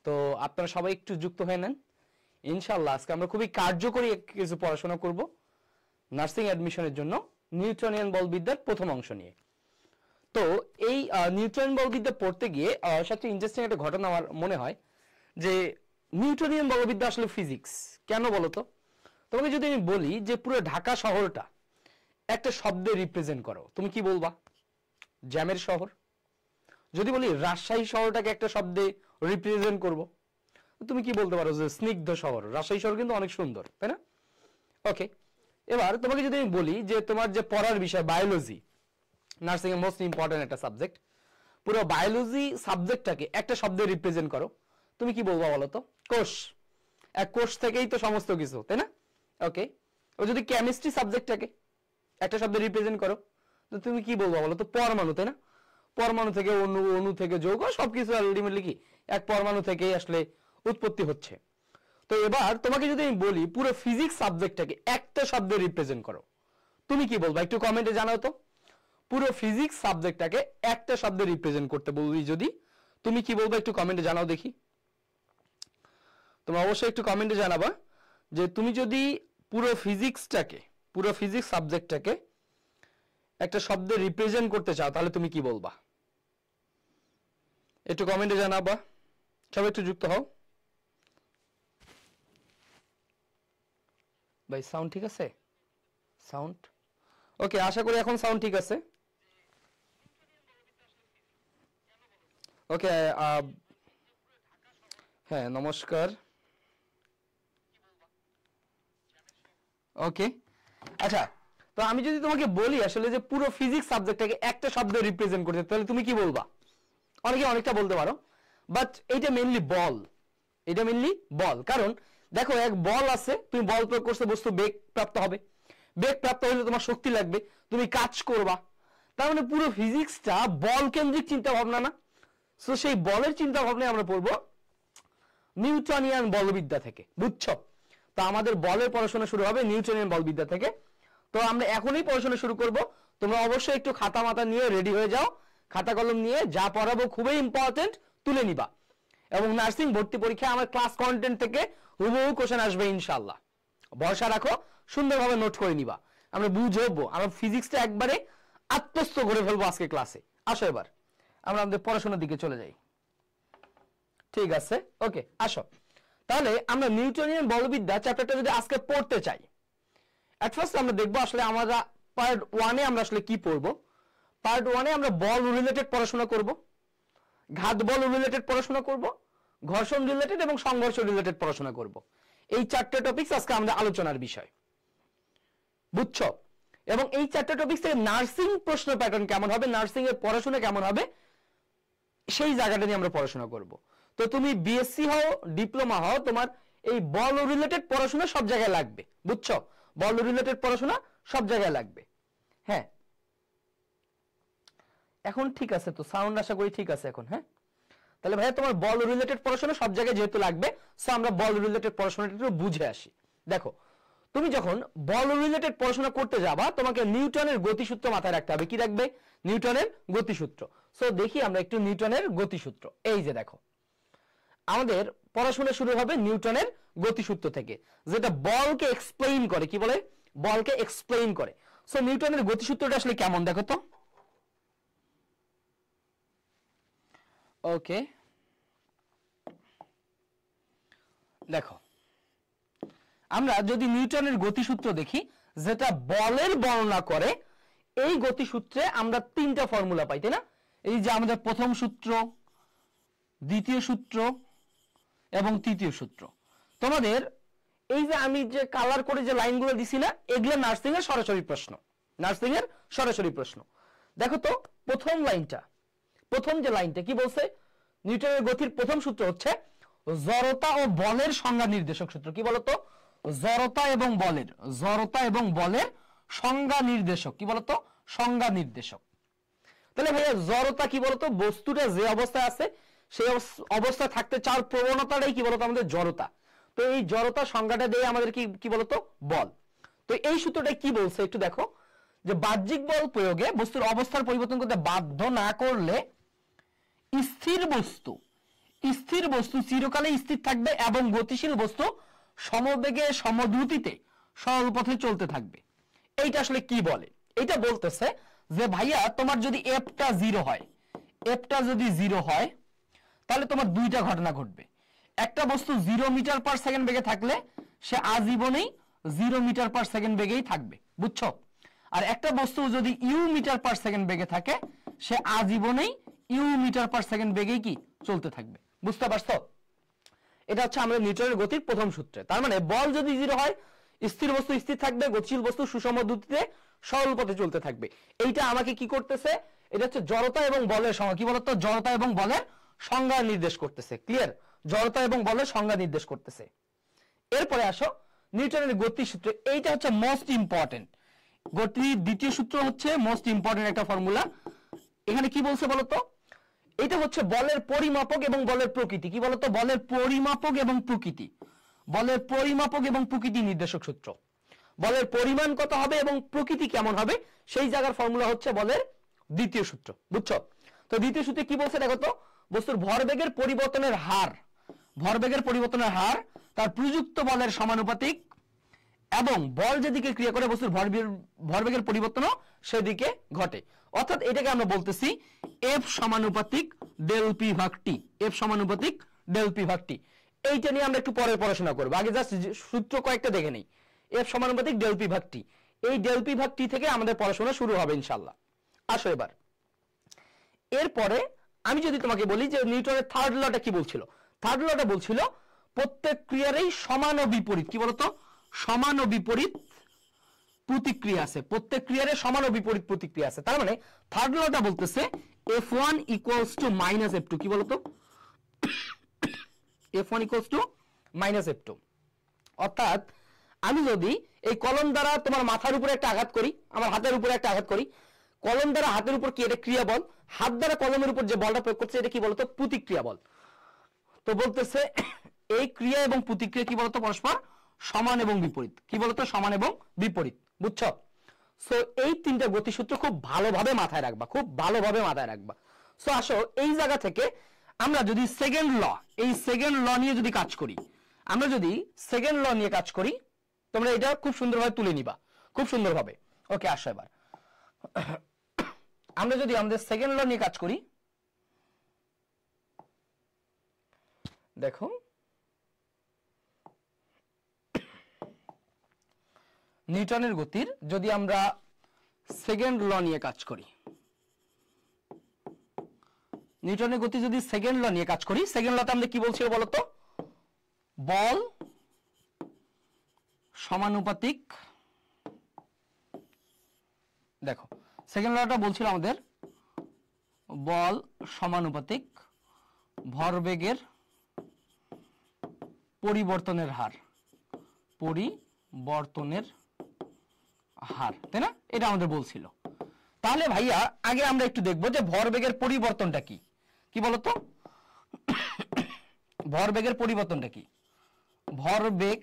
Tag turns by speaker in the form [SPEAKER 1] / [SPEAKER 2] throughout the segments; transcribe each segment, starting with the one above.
[SPEAKER 1] তো আপনারা সবাই একটু যুক্ত হয়ে নেন ইনশাআল্লাহ। আজকে আমরা খুবই কার্যকরী কিছু পড়াশোনা করব নার্সিং অ্যাডমিশনের জন্য নিউটনিয়ান বলবিদ্যার প্রথম অংশ নিয়ে। তো এই নিউটনিয়ান বলবিদ্যা পড়তে গিয়ে সবচেয়ে ইন্টারেস্টিং একটা ঘটনা আমার মনে হয় যে নিউটনিয়ান বলবিদ্যা আসলে ফিজিক্স কেন বলো তো? তোমাকে যদি আমি বলি যে পুরো ঢাকা শহরটা একটা শব্দে রিপ্রেজেন্ট করো, তুমি কি বলবা? জ্যামের শহর। যদি বলি রাজশাহী শহরটাকে একটা শব্দে রিপ্রেজেন্ট করব, তুমি কি বলতে পারো? যে স্নিগ্ধ শহর। রাজশাহী শহর কিন্তু অনেক সুন্দর, তাই না? ওকে, এবার তোমাকে যদি আমি বলি যে তোমার যে পড়ার বিষয় বায়োলজি, নার্সিং এর মোস্ট ইম্পর্টেন্ট একটা সাবজেক্ট, পুরো বায়োলজি সাবজেক্টটাকে একটা শব্দে রিপ্রেজেন্ট করো, তুমি কি বলবা বলো তো? কোষ। এক কোষ থেকেই তো সমস্ত কিছু, তাই না? ওকে, ও যদি কেমিস্ট্রি সাবজেক্টটাকে একটা শব্দে রিপ্রেজেন্ট করো, তো তুমি কি বলবা বলো তো? পরমাণু, তাই না? পরমাণু থেকে অণু, অণু থেকে যৌগ, সবকিছু আলটিমেটলি কি এক পরমাণু থেকেই আসলে উৎপত্তি হচ্ছে। তো এবার তোমাকে যদি আমি বলি পুরো ফিজিক্স সাবজেক্টটাকে একটা শব্দে রিপ্রেজেন্ট করো, তুমি কি বলবা? একটু কমেন্টে জানাও তো। পুরো ফিজিক্স সাবজেক্টটাকে একটা শব্দে রিপ্রেজেন্ট করতে বলি যদি, তুমি কি বলবা? একটু কমেন্টে জানাও দেখি। তোমরা অবশ্যই একটু কমেন্টে জানাবা যে তুমি যদি পুরো ফিজিক্স সাবজেক্টটাকে একটা শব্দে রিপ্রেজেন্ট করতে চাও তাহলে তুমি কি বলবা? একটু কমেন্টে জানাবা, সবাই একটু যুক্ত হও। ভাই সাউন্ড ঠিক আছে? সাউন্ড ওকে, আশা করি এখন সাউন্ড ঠিক আছে। ওকে, হ্যাঁ নমস্কার। ওকে, আচ্ছা, তো আমি যদি তোমাকে বলি আসলে যে পুরো ফিজিক্স সাবজেক্টটাকে একটা শব্দে রিপ্রেজেন্ট করতে, তাহলে তুমি কি বলবা? অনেকে অনেকটা বলতে পারো, বাট এইটা মেইনলি বল। কারণ দেখো, এক বল আছে, তুমি বল প্রয়োগ করছো, বস্তু বেগ প্রাপ্ত হবে। বেগ প্রাপ্ত হলে তোমার শক্তি লাগবে, তুমি কাজ করবা। তার মানে পুরো ফিজিক্সটা বল কেন্দ্রিক চিন্তা ভাবনা না? সো সেই বলের চিন্তা ভাবনায় আমরা পড়বো নিউটনিয়ান বলবিদ্যা থেকে, বুঝছো? তো আমাদের বলের পড়াশোনা শুরু হবে নিউটনিয়ান বলবিদ্যা থেকে। তো আমরা এখনই পড়াশোনা শুরু করব। তোমরা অবশ্যই একটু খাতা মাথা নিয়ে রেডি হয়ে যাও, খাতা কলম নিয়ে যা পড়াবো খুবই ইম্পর্টেন্ট তুলে নিবা। এবং নার্সিং ভর্তি পরীক্ষায় আমার ক্লাস কন্টেন্ট থেকে হুবহু কোশ্চেন আসবে ইনশাআল্লাহ। ভরসা রাখো, সুন্দরভাবে নোট করে নিবা। আমরা বুঝবো, আমরা ফিজিক্সটা একবারে আত্মস্থ করে ফেলবো আজকে ক্লাসে। আসো এবার আমরা আমাদের পড়াশোনার দিকে চলে যাই। ঠিক আছে, ওকে, আসো তাহলে আমরা নিউটনিয়ান বলবিদ্যা চ্যাপ্টারটা যদি আজকে পড়তে চাই, এট ফার্স্ট আমরা দেখবো আসলে আমরা পার্ট 1-এ আমরা আসলে কি পড়বো। পার্ট 1-এ আমরা বল রিলেটেড পড়াশোনা করব, ঘাত বল রিলেটেড পড়াশোনা করব, ঘর্ষণ রিলেটেড এবং সংঘর্ষ রিলেটেড পড়াশোনা করব। এই চারটে টপিকস আজকে আমাদের আলোচনার বিষয়, বুঝছো? এবং এই চারটে টপিকস থেকে নার্সিং প্রশ্ন প্যাটার্ন কেমন হবে, নার্সিং এর পড়াশোনা কেমন হবে, সেই জায়গাটা নিয়ে আমরা পড়াশোনা করব। তো তুমি বিএসসি হও, ডিপ্লোমা হও, তোমার এই বল রিলেটেড পড়াশোনা সব জায়গায় লাগবে, বুঝছো? বল রিলেটেড পড়াশোনা সব জায়গায় লাগবে। হ্যাঁ, এখন ঠিক আছে তো? সাউন্ড আশা করি ঠিক আছে এখন। হ্যাঁ, তাহলে ভাইয়া তোমার বল রিলেটেড পড়াশোনা সব জায়গায় যেহেতু লাগবে, সো আমরা বল রিলেটেড পড়াশোনাটা একটু বুঝে আসি। দেখো, তুমি যখন বল রিলেটেড পড়াশোনা করতে যাবা, তোমাকে নিউটনের গতিসূত্র মাথায় রাখতে হবে। কি রাখবে? নিউটনের গতিসূত্র। সো দেখি আমরা একটু নিউটনের গতিসূত্র। এই যে দেখো, আমাদের পড়াশোনা শুরু হবে নিউটনের গতিসূত্র থেকে, যেটা বলকে এক্সপ্লেইন করে। কি বলে? বলকে এক্সপ্লেইন করে। সো নিউটনের গতিসূত্রটা আসলে কেমন দেখো তো। ওকে, দেখো, আমরা যদি নিউটনের গতিসূত্র দেখি যেটা বলের বর্ণনা করে, এই গতিসূত্রে আমরা তিনটা ফর্মুলা পাই, তাই না? এই যে আমাদের প্রথম সূত্র, দ্বিতীয় সূত্র এবং তৃতীয় সূত্র। তোমাদের এই যে আমি যে কালার করে যে লাইনগুলো দিছি না, এগুলো নার্সিং এর সরাসরি প্রশ্ন। নার্সিং এর সরাসরি প্রশ্ন। দেখো তো প্রথম লাইনটা, প্রথম যে লাইনটা কি বলছে? নিউটনের গতির প্রথম সূত্র হচ্ছে জড়তা ও বলের সংজ্ঞা নির্দেশক সূত্র। কি বলতো? জড়তা এবং বলের সংজ্ঞা নির্দেশক। কি বলতো? সংজ্ঞা নির্দেশক। তাহলে ভাইয়া জড়তা কি বলতো? বস্তুটা যে অবস্থায় আছে সেই অবস্থায় থাকতে চাওয়ার প্রবণতাটাই কি বলতো? আমাদের জড়তা। তো এই জড়তা সংজ্ঞাটা দিয়ে আমাদের কি বলতো? বল। তো এই সূত্রটা কি বলছে একটু দেখো, যে বাহ্যিক বল প্রয়োগে বস্তুর অবস্থার পরিবর্তন করতে বাধ্য না করলে স্থির বস্তু স্থির বস্তু চিরকালে স্থির থাকবে এবং গতিশীল বস্তু সমবেগে সমদ্রুতিতে সরল পথে চলতে থাকবে। এইটা আসলে কি বলে? এটা বলতেছে যে ভাইয়া তোমার যদি এফটা 0 হয়, এফটা যদি 0 হয় তাহলে তোমার দুইটা ঘটনা ঘটবে। একটা বস্তু 0 মিটার পার সেকেন্ড বেগে থাকলে সে আজীবনেই 0 মিটার পার সেকেন্ড বেগেই থাকবে, বুঝছো? আর একটা বস্তু যদি ইউ মিটার পার সেকেন্ড বেগে থাকে সে আজীবনেই ইউ মিটার পার সেকেন্ড বেগেই কি চলতে থাকবে, বুঝতে পারছো? এটা হচ্ছে আমাদের নিউটনের গতির প্রথম সূত্র। তার মানে বল যদি 0 হয় স্থির বস্তু স্থির থাকবে, গতিশীল বস্তু সুষম দ্রুতিতে সরল পথে চলতে থাকবে। এইটা আমাকে কি করতেছে? এটা হচ্ছে জড়তা এবং বলের সংজ্ঞা। কি বলতো? জড়তা এবং বলের সংজ্ঞা নির্দেশ করতেছে। ক্লিয়ার? জড়তা এবং বলের সংজ্ঞা নির্দেশ করতেছে। এরপরে আসো নিউটনের গতির সূত্র। এইটা হচ্ছে মোস্ট ইম্পর্টেন্ট। গতির দ্বিতীয় সূত্র হচ্ছে মোস্ট ইম্পর্টেন্ট একটা ফর্মুলা। এখানে কি বলছে বলতো? এটা হচ্ছে বলের পরিমাপক এবং বলের প্রকৃতি। কি বলতো? বলের পরিমাপক এবং প্রকৃতি। বলের পরিমাপক এবং প্রকৃতি নির্দেশক সূত্র। বলের পরিমাণ কত হবে এবং প্রকৃতি কেমন হবে সেই জায়গার ফর্মুলা হচ্ছে বলের দ্বিতীয় সূত্র, বুঝছো? তো দ্বিতীয় সূত্রে কি বলছে দেখো তো? বস্তুর ভরবেগের পরিবর্তনের হার, ভরবেগের পরিবর্তনের হার তার প্রযুক্ত বলের সমানুপাতিক এবং বল যেদিকে ক্রিয়া করে বস্তুর ভরবেগের পরিবর্তনও সেদিকে ঘটে। অর্থাৎ এটাকে আমরা বলতেছি এফ সমানুপাতিক ডেল পি ভাগ টি। এফ সমানুপাতিক ডেল পি ভাগ টি। এইটা নিয়ে আমরা একটু পরে পড়াশোনা করবো, আগে জাস্ট সূত্র কয়েকটা দেখে নেই। এফ সমানুপাতিক ডেল পি ভাগ টি, এই ডেল পি ভাগ টি থেকে আমাদের পড়াশোনা শুরু হবে ইনশাআল্লাহ। আসো এবার এরপরে আমি যদি তোমাকে বলি যে নিউটনের থার্ড লটা কি বলছিল? থার্ড লটা বলছিল প্রত্যেক ক্রিয়ারই সমান ও বিপরীত, কি বলতো? সমান ও বিপরীত প্রতিক্রিয়া আছে। প্রত্যেক ক্রিয়ারে সমান ও বিপরীত প্রতিক্রিয়া আছে। তার মানে থার্ড লটা বলতেছে F1 equals to minus F2। কি বলতো? F1 equals to minus F2। অর্থাৎ আমি যদি এই কলম দ্বারা তোমার মাথার উপরে একটা আঘাত করি, আমার হাতের উপরে একটা আঘাত করি, কলম দ্বারা হাতের উপর কি? এটা ক্রিয়া বল। হাত দ্বারা কলমের উপর যে বলটা প্রয়োগ করছে এটা কি বলতো? প্রতিক্রিয়া বল। তো বলতেছে এই ক্রিয়া এবং প্রতিক্রিয়া কি বলতো? পরস্পর সমান এবং বিপরীত। কি বলতো? সমান এবং বিপরীত, বুঝছো? সো এই তিনটা গতিসূত্র খুব ভালোভাবে মাথায় রাখবা, খুব ভালোভাবে মাথায় রাখবা। সো আসো এই জায়গা থেকে আমরা যদি সেকেন্ড ল, এই সেকেন্ড ল নিয়ে যদি কাজ করি, আমরা যদি সেকেন্ড ল নিয়ে কাজ করি, তোমরা এটা খুব সুন্দরভাবে তুলে নিবা, খুব সুন্দরভাবে। ওকে, আসো এবার আমরা যদি আমাদের সেকেন্ড ল নিয়ে কাজ করি, দেখো নিউটনের গতির যদি আমরা সেকেন্ড ল নিয়ে কাজ করি, নিউটনের গতি যদি সেকেন্ড ল নিয়ে কাজ করি, সেকেন্ড লতে আমরা কি বলছিল বলতো? বল সমানুপাতিক, দেখো সেকেন্ড লটা বলছিল আমাদের বল সমানুপাতিক ভরবেগের পরিবর্তনের হার, পরিবর্তনের হার, তাই না? এটা আমাদের বলছিল। তাহলে ভাইয়া আগে আমরা একটু দেখবো যে ভরবেগের পরিবর্তনটা কি। কি বলতো? ভরবেগের পরিবর্তনটা কি? ভরবেগ,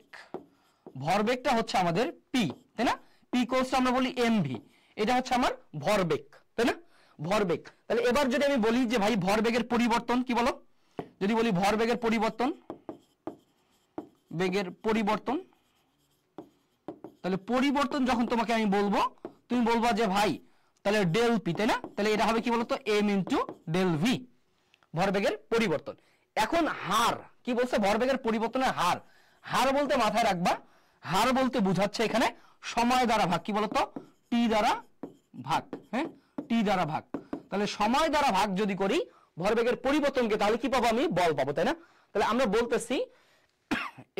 [SPEAKER 1] ভরবেগটা হচ্ছে আমাদের পি, তাই না? পি কোর্স আমরা বলি এমভি, এটা হচ্ছে আমার ভরবেগ, তাই না? ভরবেগ। তাহলে এবার যদি আমি বলি যে ভাই ভরবেগের পরিবর্তন কি বলো? যদি বলি ভরবেগের পরিবর্তন, বেগের পরিবর্তন, তাহলে পরিবর্তন যখন তোমাকে আমি বলবো তুমি বলবা যে ভাই তাহলে ডেল পি, তাই না? তাহলে এটা হবে কি বলতো? এম ইন্টু ডেল ভি, ভরবেগের পরিবর্তন। এখন হার কি বলছে? ভরবেগের পরিবর্তনের হার। হার বলতে মাথায় রাখবা, হার বলতে বোঝাচ্ছে এখানে সময় দ্বারা ভাগ। কি বলতো? টি দ্বারা ভাগ, হ্যাঁ, টি দ্বারা ভাগ। তাহলে সময় দ্বারা ভাগ যদি করি ভরবেগের পরিবর্তনকে, তাহলে কি পাবো? আমি বল পাবো, তাই না? তাহলে আমরা বলতেছি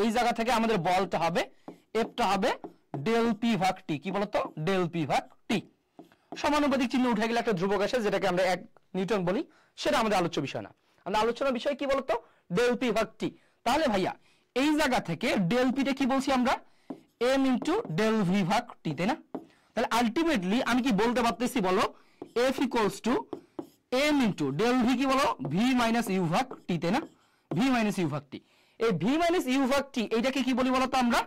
[SPEAKER 1] এই জায়গা থেকে আমাদের বলটা হবে, এফটা হবে ডেল পি ভাগ টি। কি বলতো? ডেল পি ভাগ টি। সমানুপাতিক চিহ্ন উঠে গেলে একটা ধ্রুবক আসে যেটাকে আমরা 1 নিউটন বলি, সেটা আমাদের আলোচ্য বিষয় না। আমাদের আলোচনার বিষয় কি বলতো? ডেল পি ভাগ টি। তাহলে ভাইয়া এই জায়গা থেকে ডেল পিটা কি বলছি আমরা? এম ইন্টু ডেল ভি ভাগ টি, তাই না? তাহলে আলটিমেটলি আমি কি বলতে পারতেছি বলো? F equals to M into del v কি বলো? ভি মাইনাস ইউ ভাগ টি, তাই না? ভি মাইনাস ইউ ভাগ টি। এই ভি মাইনাস ইউ ভাগ টি এইটাকে কি বলি বলতো আমরা?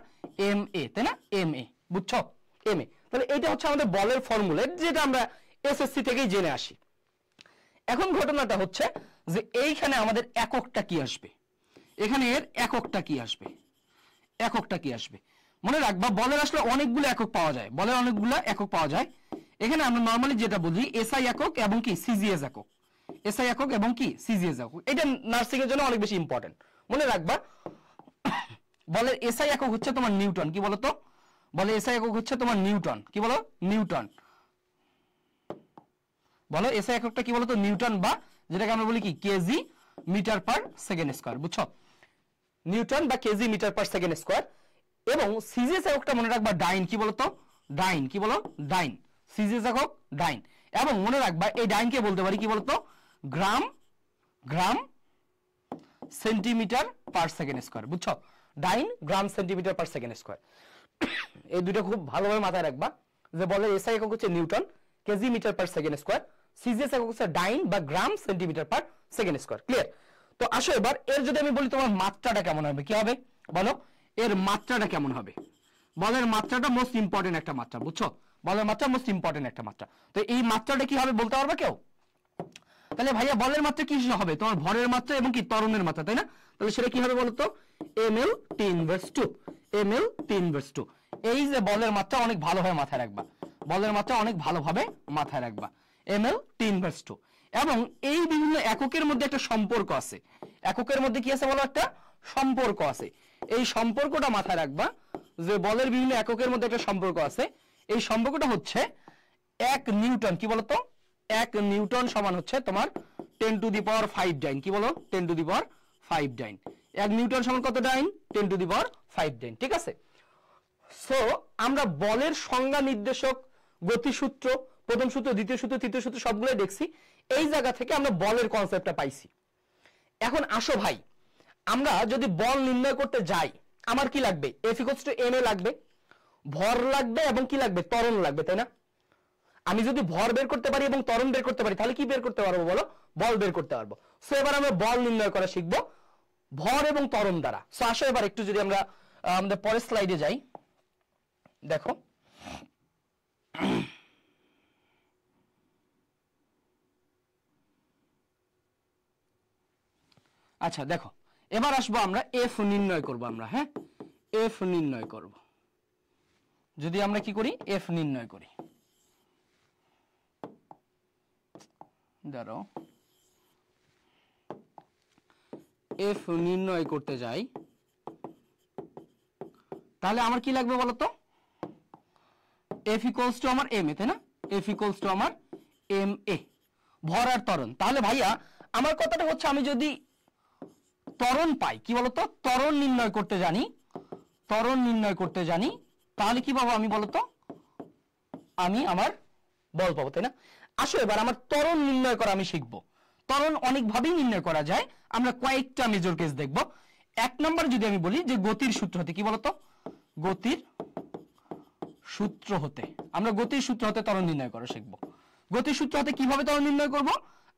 [SPEAKER 1] এম এ, তাই না? এম এ, বুঝছো? M A. তাহলে এটা হচ্ছে আমাদের বলের ফর্মুলা, যেটা আমরা এসএসসি থেকেই জেনে আসি। এখন ঘটনাটা হচ্ছে যে এইখানে আমাদের এককটা কি আসবে, এখানে এর এককটা কি আসবে, এককটা কি আসবে। মনে রাখবা বলের আসলে অনেকগুলো একক পাওয়া যায়, বলের অনেকগুলো একক পাওয়া যায়। এখানে আমরা নরমালি যেটা বলি এসআই একক এবং কি সিজিএস একক, এসআই একক এবং কি সিজিএস একক। এটা নার্সিং এর জন্য অনেক বেশি ইম্পর্টেন্ট। মনে রাখবা বলের এসআই একক হচ্ছে তোমার নিউটন, কি বলতো, বলে এসআই একক হচ্ছে তোমার নিউটন, কি বলো, নিউটন। বলো এসআই এককটা কি বলতো, নিউটন, বা যেটাকে আমরা বলি কি KG metre per second square, বুঝছো, নিউটন বা KG metre per second square. এবং সিজিএস এককটা মনে রাখবা ডাইন, কি বলতো, ডাইন, কি বলো, ডাইন, সিজিএস একক ডাইন। এবং মনে রাখবা এই ডাইনকে বলতে পারি কি বলতো, gram, gram centimetre per second square, বুঝছো, dyne gram centimetre per second square. এই দুটো খুব ভালোভাবে মাথায় রাখবা যে বলের এসআই একক হচ্ছে newton, KG metre per second square, CGS একক হচ্ছে ডাইন বা gram centimetre per second square. Clear? তো আসো এবার এর যদি আমি বলি তোমার মাত্রাটা কেমন হবে, কি হবে বলো, এর মাত্রাটা কেমন হবে। বলের মাত্রাটা মোস্ট ইম্পর্টেন্ট একটা মাত্রা, বুঝছো, বলের মাত্রা মোস্ট ইম্পর্টেন্ট একটা মাত্রা। তো এই মাত্রাটা কি হবে বলতে পারবে কেউ? তাহলে ভাইয়া বলের মাত্রা কি হবে, তোমার ভরের মাত্রা এবং কি ত্বরণের মাত্রা, তাই না? তাহলে সেটা কি হবে বলতো, ml t inverse 2, ml t inverse 2। এই যে বলের মাত্রা অনেক ভালোভাবে মাথায় রাখবা, বলের মাত্রা অনেক ভালোভাবে মাথায় রাখবা, ml t ইনভার্স 2। এবং এই বিভিন্ন এককের মধ্যে একটা সম্পর্ক আছে, এককের মধ্যে কি আছে বলো, একটা সম্পর্ক আছে। এই সম্পর্কটা মাথায় রাখবা যে বলের বিভিন্ন এককের মধ্যে একটা সম্পর্ক আছে। এই সম্পর্কটা হচ্ছে 1 নিউটন, কি বলতো, 1 নিউটন সমান হচ্ছে তোমার 10 টু দি পাওয়ার 5 ডাইন, কি বলো, 10 to the power 5 dine. 1 Newton সমান কত ডাইন, 10 টু দি পাওয়ার 5 ডাইন, ঠিক আছে। সো আমরা বলের সংজ্ঞা, নির্দেশক, গতিসূত্র, প্রথম সূত্র, দ্বিতীয় সূত্র, তৃতীয় সূত্র সবগুলো দেখছি। এই জায়গা থেকে আমরা বলের কনসেপ্টটা পাইছি। এখন আসো ভাই, আমরা যদি বল নির্ণয় করতে যাই আমার কি লাগবে, F = ma লাগবে, ভর লাগবে এবং কি লাগবে, ত্বরণ লাগবে, তাই না? আমি যদি ভর বের করতে পারি এবং ত্বরণ বের করতে পারি তাহলে কি বের করতে পারবো বলো, বল বের করতে পারবো। সো এবার আমরা বল নির্ণয় করা শিখবো ভর এবং ত্বরণ দ্বারা। সো আসো এবার একটু যদি আমরা আমাদের পরের স্লাইডে যাই, দেখো আচ্ছা দেখো এবার আসবো আমরা এফ নির্ণয় করব আমরা, হ্যাঁ এফ নির্ণয় করব। যদি আমরা কি করি, এফ নির্ণয় করি, ধরো এফ নির্ণয় করতে যাই তাহলে আমার কি লাগবে বলতো, এফ ইকুয়ালস টু আমার এম এ, তাই না? এফ ইকুয়ালস টু আমার এম এ, ভর আর ত্বরণ। তাহলে ভাইয়া আমার কথাটা হচ্ছে আমি যদি ত্বরণ পাই, কি বলতো, ত্বরণ নির্ণয় করতে জানি, ত্বরণ নির্ণয় করতে জানি, তাহলে কি পাবো আমি বলতো, আমি আমার বল পাবো, তাই না? আসো এবার আমার ত্বরণ নির্ণয় করা আমি শিখবো। ত্বরণ অনেকভাবেই নির্ণয় করা যায়, আমরা কয়েকটা মেজর কেস দেখবো। এক নম্বর যদি আমি বলি যে গতির সূত্র হতে, কি বলতো, গতির সূত্র হতে, আমরা গতির সূত্র হতে ত্বরণ নির্ণয় করা শিখবো। গতির সূত্র হতে কিভাবে ত্বরণ নির্ণয় করব,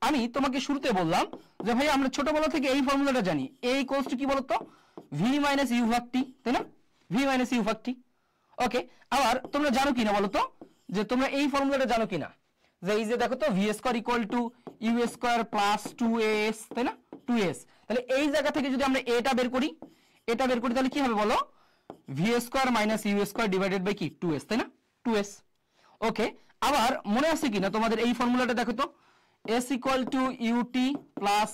[SPEAKER 1] আমি তোমাকে শুরুতে বললাম যে ভাই আমরা ছোটবেলা থেকে এই ফর্মুলাটা জানি, a ইকুয়ালস টু কি বলতো, v মাইনাস ইউ ভাগ টি, তাই না? v মাইনাস ইউ ভাগ টি। ওকে, আবার তোমরা জানো কিনা বলতো, যে তোমরা এই ফর্মুলাটা জানো কিনা, যে এই যে দেখো তো V square equal to U square plus 2as, তাই না, 2s। তাহলে এই জায়গা থেকে যদি আমরা এটা বের করি, এটা বের করি তাহলে কি হবে বলো, V square minus U square divided by কি 2s, তাই না, 2s। ওকে, আবার মনে আছে কিনা তোমাদের এই ফর্মুলাটা দেখো তো, s equal to UT plus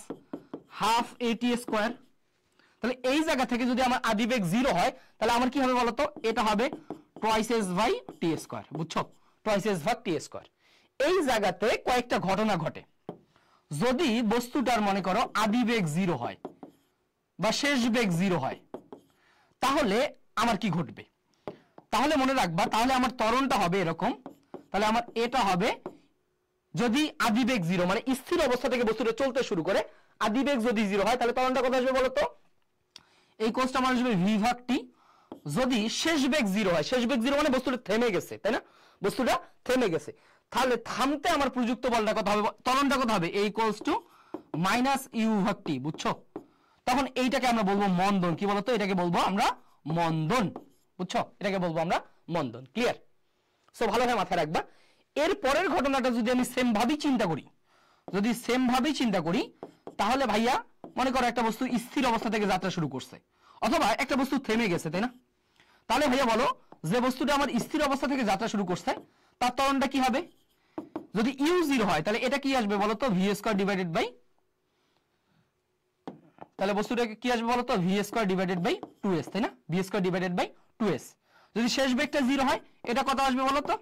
[SPEAKER 1] half AT square. তাহলে এই জায়গা থেকে যদি আমার আদিবেগ 0 হয় তাহলে আমার কি হবে বলতো, এটা হবে twice S by T square, বুঝছো, টুয়াইস এস ভাগ টি স্কয়ার। এই জায়গাতে কয়েকটা ঘটনা ঘটে। যদি বস্তুটার মনে করো আদিবেগ 0 হয় বা শেষ বেগ 0 হয় তাহলে আমার কি ঘটবে, তাহলে মনে রাখবা, তাহলে আমার ত্বরণটা হবে এরকম। তাহলে আমার এটা হবে, যদি আদিবেগ 0 মানে স্থির অবস্থা থেকে বস্তুটা চলতে শুরু করে, আদিবেগ যদি 0 হয় তাহলে ত্বরণটা কত আসবে বলতো, এই কোষটা আমার আসবে ভি ভাগ টি। যদি শেষ বেগ 0 হয়, শেষ বেগ 0 মানে বস্তুটা থেমে গেছে, তাই না, বস্তুটা থেমে গেছে, তাহলে থামতে আমার প্রযুক্ত বলটা কত হবে, ত্বরণটা কত হবে, এই ইকুয়ালস টু মাইনাস ইউ ভাগ টি, বুঝছো। তখন এইটাকে আমরা বলবো মন্দন, কি বলতো, এটাকে বলবো আমরা মন্দন, বুঝছো, এটাকে বলবো আমরা মন্দন। ক্লিয়ার? সো ভালোভাবে মাথায় রাখবা। এর পরের ঘটনাটা যদি আমি সেম ভাবেই চিন্তা করি, যদি সেম ভাবেই চিন্তা করি তাহলে ভাইয়া মনে করো একটা বস্তু স্থির অবস্থা থেকে যাত্রা শুরু করছে অথবা একটা বস্তু থেমে গেছে, তাই না? তাহলে ভাইয়া বলো যে বস্তুটা আমার স্থির অবস্থা থেকে যাত্রা শুরু করছে তার ত্বরণটা কি হবে? যদি ইউ 0 হয় তাহলে এটা কি আসবে বলো তো, ভি স্কয়ার ডিভাইডেড বাই, তাহলে বস্তুটা কি আসবে বলো তো, V square divided by 2s, তাই না? V square divided by 2s। যদি শেষ বেগটা 0 হয় এটা কত আসবে বলো তো,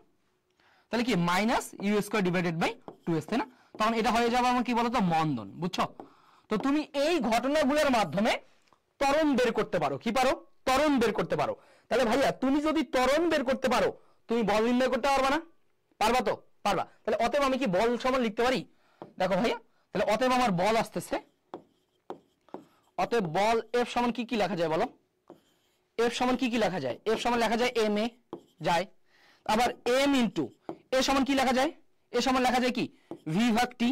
[SPEAKER 1] তাহলে কি minus U square divided by 2s, তাই না? তখন এটা হয়ে যাবে আমার কি বলো তো, মন্দন। বুঝছো? তো তুমি এই ঘটনাগুলোর মাধ্যমে ত্বরণ বের করতে পারো। কি পারো? ত্বরণ বের করতে পারো। তাহলে ভাইয়া তুমি যদি ত্বরণ বের করতে পারো তুমি বল নির্ণয় করতে পারবা না? পারবা তো? পারবা। তাহলে অতএব আমি কি বল সমান লিখতে পারি? দেখো ভাইয়া, তাহলে অতএব আমার বল আসতেছে, অতএব বল এফ সমান কি কি লেখা যায় বলো? এফ সমান কি কি লেখা যায়? এফ সমান লেখা যায় এম এ যায়, আবার এম ইন্টু এ সমান কি লেখা যায়? এ সমান লেখা যায় কি ভি ভাগ টি,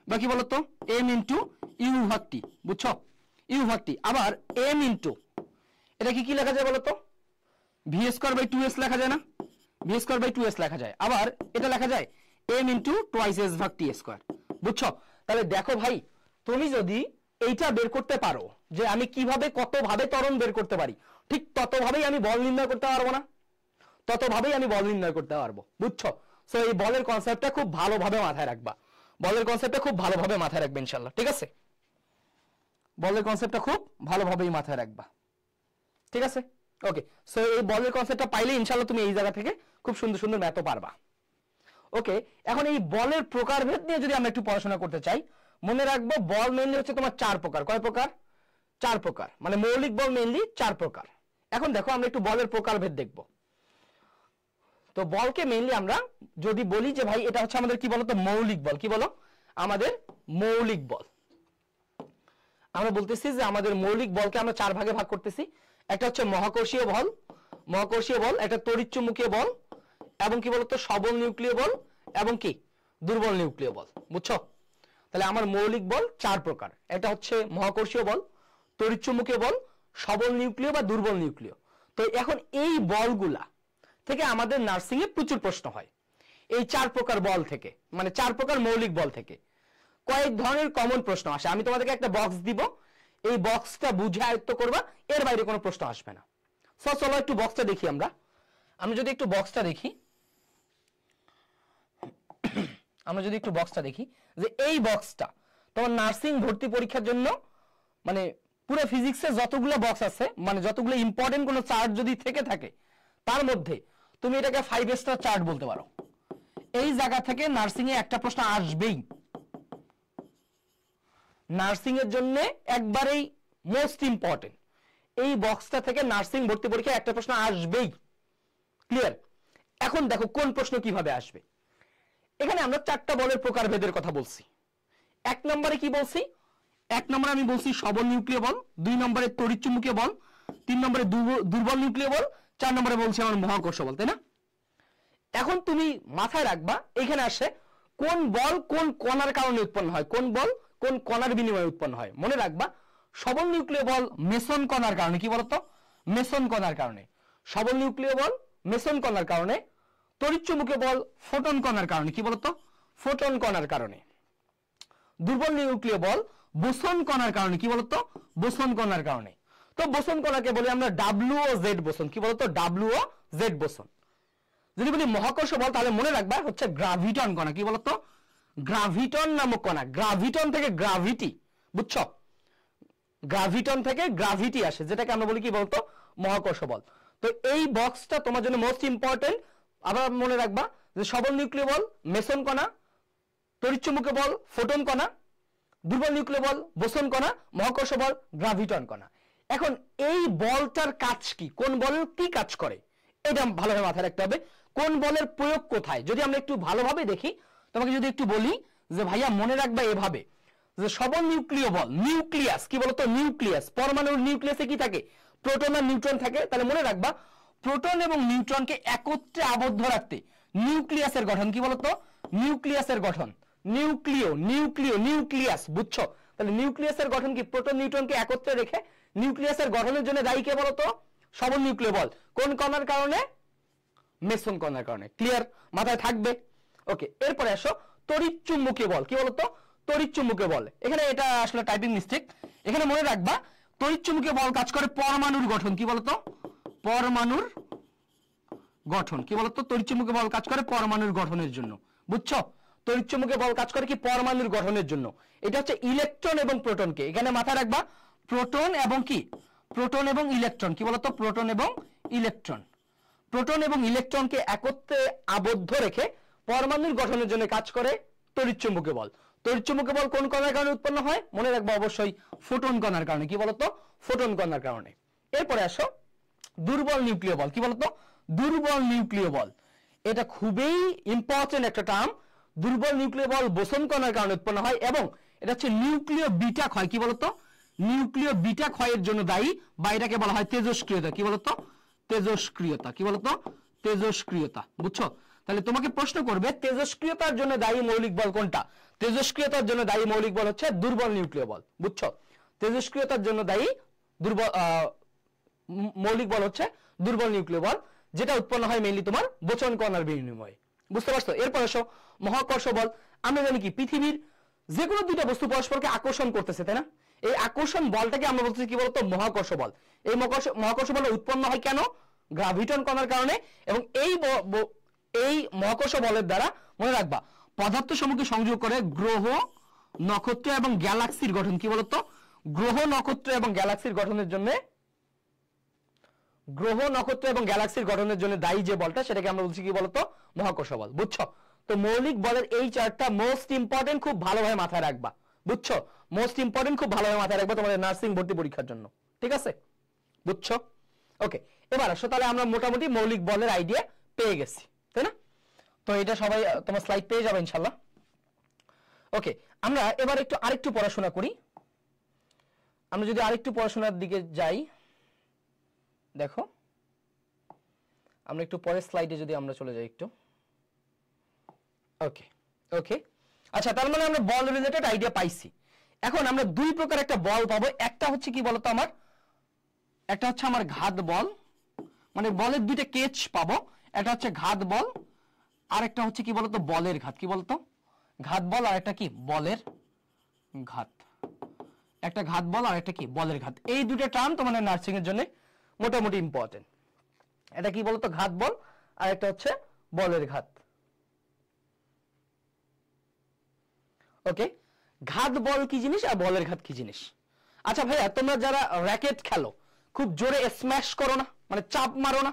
[SPEAKER 1] বা কি বলতো এম ইন্টু ইউ ভাগ টি। বুঝছো? ইউ ভাগ টি। আবার এম ইন্টু এটা কি কি লেখা যায় বলতো? ভি স্কয়ার বাই 2s লেখা যায় না? ভি স্কয়ার বাই 2s লেখা যায়। আবার এটা লেখা যায় এম ইন্টু টুয়াইস এস ভাগ টি স্কয়ার। বুঝছো? তাহলে দেখো ভাই, তুমি যদি এইটা বের করতে পারো যে আমি কিভাবে কত ভাবে ত্বরণ বের করতে পারি, ঠিক ততভাবেই আমি বল নির্ণয় করতে পারবো না? ততভাবেই আমি বল নির্ণয় করতে পারবো। বুঝছো? সো এই বলের কনসেপ্টটা খুব ভালোভাবে মাথায় রাখবা। বলের কনসেপ্টটা খুব ভালোভাবে মাথায় রাখবে ইনশাআল্লাহ। ঠিক আছে? বলের কনসেপ্টটা খুব ভালোভাবেই মাথায় রাখবা। ঠিক আছে? ওকে। সো এই বলের কনসেপ্টটা পাইলে ইনশাআল্লাহ তুমি এই জায়গা থেকে খুব সুন্দর সুন্দর ম্যাথও পারবা। ওকে, এখন এই বলের প্রকারভেদ নিয়ে যদি আমরা একটু পড়াশোনা করতে চাই, মনে রাখবো বল মেইনলি হচ্ছে তোমার 4 প্রকার। কয় প্রকার? 4 প্রকার। মানে মৌলিক বল মেইনলি 4 প্রকার। এখন দেখো আমরা একটু বলের প্রকারভেদ দেখব। তো বলকে মেইনলি আমরা যদি বলি যে ভাই এটা হচ্ছে আমাদের কি বলতো, মৌলিক বল। কি বলো? আমাদের মৌলিক বল। আমরা বলতেছি যে আমাদের মৌলিক বলকে আমরা 4 ভাগে ভাগ করতেছি। একটা হচ্ছে মহাকর্ষীয় বল, মহাকর্ষীয় বল, একটা তড়িৎচুম্বকীয় বল, এবং কি বলতো সবল নিউক্লিয় বল, এবং কি দুর্বল নিউক্লিয় বল। বুঝছো? তাহলে আমার মৌলিক বল 4 প্রকার। এটা হচ্ছে মহাকর্ষীয় বল, তড়িৎচুম্বকীয় বল, সবল নিউক্লিয় বা দুর্বল নিউক্লিয়। তো এখন এই বলগুলা থেকে আমাদের নার্সিং এ প্রচুর প্রশ্ন হয়। এই 4 প্রকার বল থেকে, মানে 4 প্রকার মৌলিক বল থেকে কয়েক ধরনের কমন প্রশ্ন আসে। আমি তোমাদেরকে একটা বক্স দিব, এই বক্সটা বুঝে আয়ত্ত করবা, এর বাইরে কোনো প্রশ্ন আসবে না। সো চলো একটু বক্সটা দেখি আমরা। আমরা যদি একটু বক্সটা দেখি যে এই বক্সটা তোমার নার্সিং ভর্তি পরীক্ষার জন্য, মানে পুরো ফিজিক্সে যতগুলো বক্স আছে, মানে যতগুলো ইম্পর্টেন্ট কোনো চার্ট যদি থেকে থাকে তার মধ্যে তুমি এটাকে 5 স্টার চার্ট বলতে পারো। এই জায়গা থেকে নার্সিং এ একটা প্রশ্ন আসবেই, নার্সিং এর জন্য একবারেই মোস্ট ইম্পর্টেন্ট। এই বক্সটা থেকে নার্সিং ভর্তি পরীক্ষায় একটা প্রশ্ন আসবেই। ক্লিয়ার? এখন দেখো কোন প্রশ্ন কিভাবে আসবে। এখানে আমরা 4টা বলের প্রকারভেদের কথা বলছি। 1 নম্বরে কি বলছি? 1 নম্বরে আমি বলছি সবল নিউক্লিয় বল, 2 নম্বরে তড়িৎচুম্বকীয় বল, 3 নম্বরে দুর্বল নিউক্লিয় বল, 4 নম্বরে বলছি আমার মহাকর্ষ বল, তাই না? এখন তুমি মাথায় রাখবা এখানে আসে কোন বল কোন কণার কারণে উৎপন্ন হয়, কোন বল কোন কণার বিনিময়ে উৎপন্ন হয়। মনে রাখবা সবল নিউক্লিয় বল মেসন কণার কারণে। কি বলতো? মেসন কণার কারণে। সবল নিউক্লিয় বল মেসন কণার কারণে। তড়িৎচুম্বকীয় বল ফোটন কণার কারণে। কি বলতো? ফোটন কণার কারণে। দুর্বল নিউক্লিয় বল বোসন কণার কারণে। কি বলতো? বোসন কণার কারণে। তো বোসন কণাকে বলি আমরা ডাব্লিউ ও জেড বোসন। কি বলতো? ডাব্লিউ ও জেড বোসন। যদি বলি মহাকর্ষ বল তাহলে মনে রাখবা হচ্ছে গ্রাভিটন কণা। কি বলতো? গ্রাভিটন নামক কণা। গ্রাভিটন থেকে গ্রাভিটি। বুঝছো? গ্রাভিটন থেকে গ্রাভিটি আসে, যেটাকে আমরা বলি কি বলতো? মহাকর্ষ বল। তো এই বক্সটা তোমার জন্য মোস্ট ইম্পর্টেন্ট। আবার মনে রাখবা যে সবল নিউক্লিয় বল মেসন কণা, তড়িৎচুম্বকীয় বল ফোটন কণা, দুর্বল নিউক্লিয় বল বোসন কণা, মহাকর্ষ বল গ্রাভিটন কণা। এখন এই বলটার কাজ কি, কোন বল কি কাজ করে এটা ভালোভাবে মাথায় রাখতে হবে। কোন বলের প্রয়োগ কোথায় যদি আমরা একটু ভালোভাবে দেখি, তোমাকে যদি একটু বলি যে ভাইয়া মনে রাখবা এভাবে যে সবল নিউক্লিয় বল, নিউক্লিয়াস। কি বলতো? নিউক্লিয়াস। পরমাণুর নিউক্লিয়াসে কি থাকে? প্রোটন আর নিউট্রন থাকে। তাহলে মনে রাখবা প্রোটন এবং নিউট্রনকে একত্রে আবদ্ধ রাখতে নিউক্লিয়াসের গঠন। কি বলতো? নিউক্লিয়াসের গঠন। নিউক্লিয়াস। বুঝছো? তাহলে নিউক্লিয়াসের গঠন কি? প্রোটন নিউট্রনকে একত্রে রেখে নিউক্লিয়াসের গঠনের জন্য দায়ী কে বলতো? সবল নিউক্লিয় বল। কোন কণার কারণে? মেসন কণার কারণে। ক্লিয়ার? মাথায় থাকবে। ওকে, এরপরে আসো তড়িৎচুম্বকীয় বল। কি বলতো? তড়িৎচুম্বকীয় বল। এখানে এটা আসলে টাইপিং মিস্টেক, এখানে মনে রাখবা তড়িৎচুম্বকীয় বল কাজ করে পরমাণুর গঠন, কি বলতো, পরমাণুর গঠন, কি বলতো, তড়িৎচুম্বকীয় বল কাজ করে পরমাণুর গঠনের জন্য, বুঝছো? তড়িৎচুম্বকীয় বল কাজ করে কি পরমাণুর গঠনের জন্য। এটা হচ্ছে ইলেকট্রন এবং প্রোটনকে, এখানে মাথায় রাখবা প্রোটন এবং কি, প্রোটন এবং ইলেকট্রন, কি বলতো, প্রোটন এবং ইলেকট্রন, প্রোটন এবং ইলেকট্রনকে একত্রে আবদ্ধ রেখে পরমাণুর গঠনের জন্য কাজ করে তড়িৎচুম্বকীয় বল। তড়িৎচুম্বকীয় বল কোন কণার কারণে উৎপন্ন হয়? মনে রাখবা অবশ্যই ফোটন কণার কারণে, কি বলতো, ফোটন কণার কারণে। এরপরে আসো দুর্বল নিউক্লিয় বল, কি বলতো, দুর্বল নিউক্লিয় বল। এটা খুবই ইম্পর্টেন্ট একটা টার্ম। দুর্বল নিউক্লিয় বল বোসন কণার কারণে উৎপন্ন হয় এবং এটা হচ্ছে নিউক্লিয় বিটা ক্ষয়, কি বলতো, নিউক্লিয় বিটা ক্ষয়ের জন্য দায়ী, বা এটাকে বলা হয় তেজস্ক্রিয়তা, কি বলতো, তেজস্ক্রিয়তা, কি বলতো, তেজস্ক্রিয়তা, বুঝছো? তাহলে তোমাকে প্রশ্ন করবে তেজস্ক্রিয়তার জন্য দায়ী মৌলিক বল কোনটা? তেজস্ক্রিয়তার জন্য দায়ী মৌলিক বল হচ্ছে দুর্বল নিউক্লিয় বল, বুঝছো? তেজস্ক্রিয়তার জন্য দায়ী দুর্বল মৌলিক বল হচ্ছে দুর্বল নিউক্লিয় বল, যেটা উৎপন্ন হয় মেইনলি তোমার বোসন কণার বিনিময়ে, বুঝতে পারছো? এরপর আসো মহাকর্ষ বল। আমরা জানি কি পৃথিবীর যে কোনো দুইটা বস্তু পরস্পরকে আকর্ষণ করতেছে, তাই না? এই আকর্ষণ বলটাকে আমরা বলতেছি কি বলতো, মহাকর্ষ বল। এই মহাকর্ষ বল উৎপন্ন হয় কেন? গ্রাভিটন কণার কারণে। এবং এই মহাকর্ষ বলের দ্বারা মনে রাখবা পদার্থ সমূহকে সংযোগ করে গ্রহ, নক্ষত্র এবং গ্যালাক্সির গঠন, কি বলতো, গ্রহ, নক্ষত্র এবং গ্যালাক্সির গঠনের জন্য, গ্রহ, নক্ষত্র এবং গ্যালাক্সির গঠনের জন্য দায়ী যে বলটা, সেটাকে আমরা বলছি কি বলতো, মহাকর্ষ বল, বুঝছো? তো মৌলিক বলের এই চারটা মোস্ট ইম্পর্টেন্ট, খুব ভালোভাবে মাথায় রাখবা, বুঝছো? মোস্ট ইম্পর্টেন্ট, খুব ভালোভাবে মাথায় রাখবা তোমাদের নার্সিং ভর্তি পরীক্ষার জন্য, ঠিক আছে? বুঝছো? ওকে, এবার আসো তাহলে আমরা মোটামুটি মৌলিক বলের আইডিয়া পেয়ে গেছি, তাই না? তো এটা সবাই তোমার স্লাইড পেয়ে যাবে ইনশাআল্লাহ। ওকে, আমরা এবার আরেকটু পড়াশোনা করি। আমরা যদি আরেকটু পড়াশোনার দিকে যাই, দেখো আমরা একটু পরের স্লাইডে যদি আমরা চলে যাই একটু। ওকে ওকে, আচ্ছা, তার মানে আমরা বল রিলেটেড আইডিয়া পাইছি। এখন আমরা দুই প্রকার একটা বল পাবো। একটা হচ্ছে কি বলতো আমার, একটা হচ্ছে আমার ঘাত বল, মানে বলের দুইটা কেচ পাবো। একটা হচ্ছে ঘাত বল, আর একটা হচ্ছে কি বলতো বলের ঘাত, কি বলতো, ঘাত বল আর একটা কি বলের ঘাত, একটা ঘাত বল আর একটা কি বলের ঘাত। এই দুটো টার্ম তোমার নার্সিং এর জন্য মোটামুটি ইম্পর্টেন্ট। এটা কি বলতো, ঘাত বল আর একটা হচ্ছে বলের ঘাত। ওকে, ঘাত বল কি জিনিস আর বলের ঘাত কি জিনিস? আচ্ছা ভাইয়া, তোমরা যারা র‍্যাকেট খেলো খুব জোরে স্ম্যাশ করো না, মানে চাপ মারো না?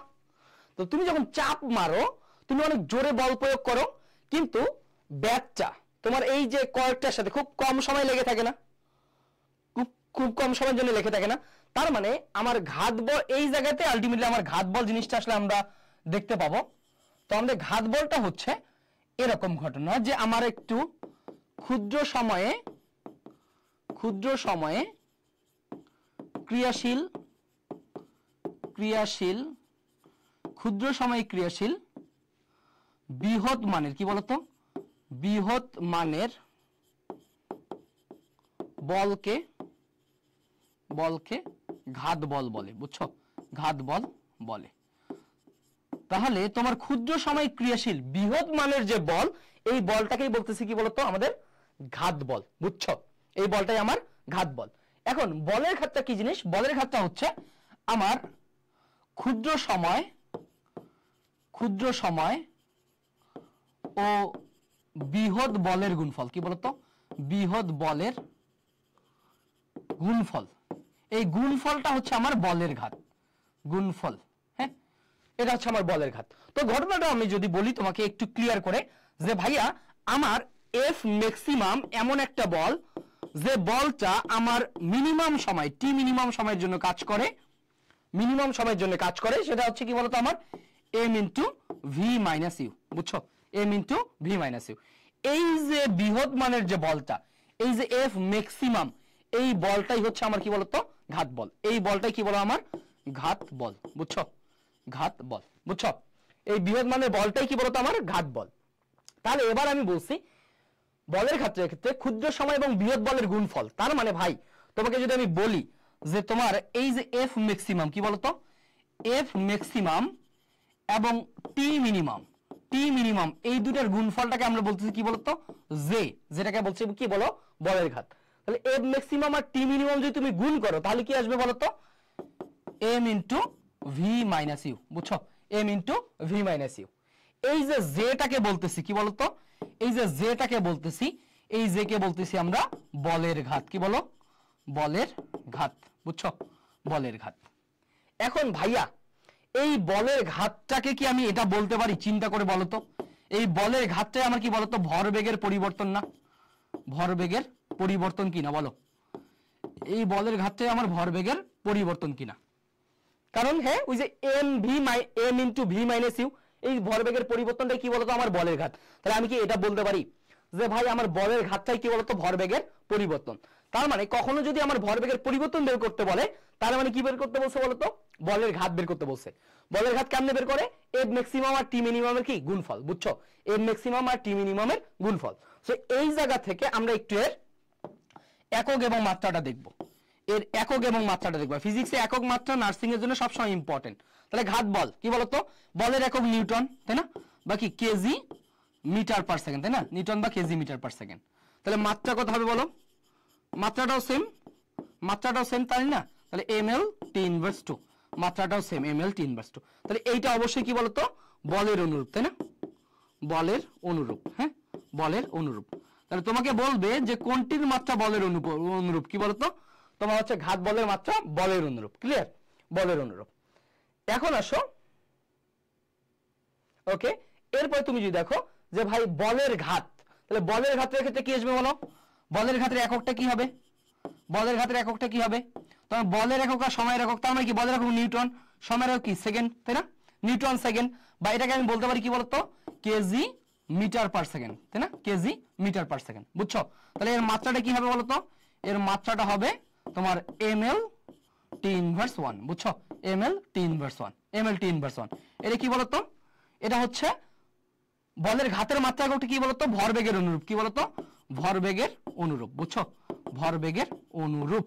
[SPEAKER 1] তো তুমি যখন চাপ মারো তুমি অনেক জোরে বল প্রয়োগ করো, কিন্তু ব্যাটটা তোমার এই যে কয়েকটার সাথে খুব কম সময় লেগে থাকে না, খুব কম সময়ের জন্য লেগে থাকে না। তার মানে আমার ঘাত বল এই জায়গাতে আলটিমেটলি আমার ঘাত বল জিনিসটা আসলে আমরা দেখতে পাবো। তো আমাদের ঘাত বলটা হচ্ছে এরকম ঘটনা যে আমার একটু ক্ষুদ্র সময়ে ক্রিয়াশীল ক্ষুদ্র সময়ে ক্রিয়াশীল বৃহৎ মানের, কি বলতো, বৃহৎ মানের বলকে ঘাত বল বলে, বুঝছো? ঘাত বল বলে। তাহলে তোমার ক্ষুদ্র সময় ক্রিয়াশীল বৃহৎ মানের যে বল, এই বলটাকেই বলতেছি কি বলতো আমাদের ঘাত বল, বুঝছো? এই বলটাই আমার ঘাত বল। এখন বলের ঘাতটা কি জিনিস? বলের ঘাতটা হচ্ছে আমার ক্ষুদ্র সময় ও বৃহৎ বলের গুণফল, কি বলতো, বৃহৎ বলের গুণফল। এই গুণফলটা হচ্ছে আমার বলের ঘাত, গুণফল। হ্যাঁ, এটা হচ্ছে আমার বলের ঘাত। তো ঘটনাটা আমি যদি বলি তোমাকে একটু ক্লিয়ার করে, যে ভাইয়া আমার এফ ম্যাক্সিমাম এমন একটা বল, যে বলটা আমার মিনিমাম সময় টি মিনিমাম সময়ের জন্য কাজ করে, সেটা হচ্ছে কি বলতো আমার M into V minus U, বুঝছো? M into V minus U. এই যে বৃহৎ মানের যে বলটা, এই যে এফ ম্যাক্সিমাম, এই বলটাই হচ্ছে আমার কি বলতো ঘাত বল। এই বলটাই কি বলো আমার ঘাত বল, বুঝছো? ঘাত বল, বুঝছো? এই বৃহৎ মানের বলটাই কি বলতো আমার ঘাত বল। তাহলে এবার আমি বলছি বলের ক্ষেত্রে ক্ষুদ্র সময় এবং বৃহৎ বলের গুণফল। তার মানে ভাই তোমাকে যদি আমি বলি যে তোমার এই যে এফ ম্যাক্সিমাম, কি বলতো, এফ ম্যাক্সিমাম এবং টি টি মিনিমাম, এই দুটার গুণফলটাকে আমরা বলতেছি কি বলতো জে, যেটাকে বলছি কি বলো বলের ঘাত। তাহলে এফ ম্যাক্সিমাম আর টি মিনিমাম যদি তুমি গুণ করো তাহলে কি আসবে বলতো M into V minus U, বুঝছো, M into V minus U. এই যে জেটাকে বলতেছি কি বলতো, এই যে জেটাকে বলতেছি, এই জে কে বলতেছি আমরা বলের ঘাত, কি বলো বলের ঘাত, বুঝছো, বলের ঘাত। এখন ভাইয়া এই বলের ঘাতটাকে কি আমি এটা বলতে পারি, চিন্তা করে বলো তো, এই বলের ঘাতটাই আমার কি বলতো ভরবেগের পরিবর্তন না, ভরবেগের পরিবর্তন কিনা বলো, এই বলের ঘাতটাই আমার ভরবেগের পরিবর্তন কিনা? কারণ হ্যাঁ ওই যে M into V minus U, এই ভরবেগের পরিবর্তনটাই কি বলতো আমার বলের ঘাত। তাহলে আমি কি এটা বলতে পারি যে ভাই আমার বলের ঘাতটাই কি বলতো ভরবেগের পরিবর্তন। তার মানে কখনো যদি আমার ভরবেগের পরিবর্তন বের করতে বলে তার মানে কি বের করতে বলছে বলতো বলের ঘাত বের করতে বলছে। বলের ঘাত কেমনে বের করে, এফ ম্যাক্সিমাম আর টি মিনিমামের কি গুণফল, বুঝছো, এফ ম্যাক্সিমাম আর টি মিনিমামের গুণফল। সো এই জায়গা থেকে আমরা একটু এর একক এবং মাত্রাটা দেখব, এর একক এবং মাত্রাটা দেখব। ফিজিক্সে একক মাত্রা নার্সিং এর জন্য সবসময় ইম্পর্টেন্ট। তাহলে ঘাত বল কি বলতো, বলের একক নিউটন, তাই না, বাকি কেজি মিটার পার সেকেন্ড, তাই না, নিউটন বা কেজি মিটার পার সেকেন্ড। তাহলে মাত্রা কত হবে বলো, মাত্রাটাও সেম, মাত্রাটাও সেম তাই না, তাহলে এম এল টি ইনভার্স 2, মাত্রাটাও same M L T inverse 2। তাহলে এইটা অবশ্যই কি বলতো বলের অনুরূপ, তাই না, বলের অনুরূপ, হ্যাঁ বলের অনুরূপ। তাহলে তোমাকে বলবে যে কোনটির মাত্রা বলের অনুরূপ, কি বলতো তোমার হচ্ছে ঘাত বলের মাত্রা বলের অনুরূপ, ক্লিয়ার, বলের অনুরূপ। এখন আসো ওকে, এরপর তুমি যদি দেখো যে ভাই বলের ঘাত, তাহলে বলের ঘাতের ক্ষেত্রে কি আসবে বলো, বলের ঘাতের এককটা কি হবে, বলের ঘাতের এককটা কি হবে, তোমার বলের একক আর সময়ের একক, তার মানে কি বলের একক নিউটন, সময়ের একক কি সেকেন্ড, তাই না, নিউটন সেকেন্ড, বা এটাকে আমি বলতে পারি কি বলতো কেজি মিটার পার সেকেন্ড, তাই না, কেজি মিটার পার সেকেন্ড, বুঝছো। তাহলে এর মাত্রাটা কি হবে বলতো, এর মাত্রাটা হবে তোমার এম এল টি ইনভার্স 1, বুঝছো, M L T inverse 1, M L T inverse 1। এটা কি বলতো, এটা হচ্ছে বলের ঘাতের মাত্রা এককটা কি বলতো ভরবেগের অনুরূপ, কি বলতো ভরবেগের অনুরূপ, বুঝছো, ভরবেগের অনুরূপ,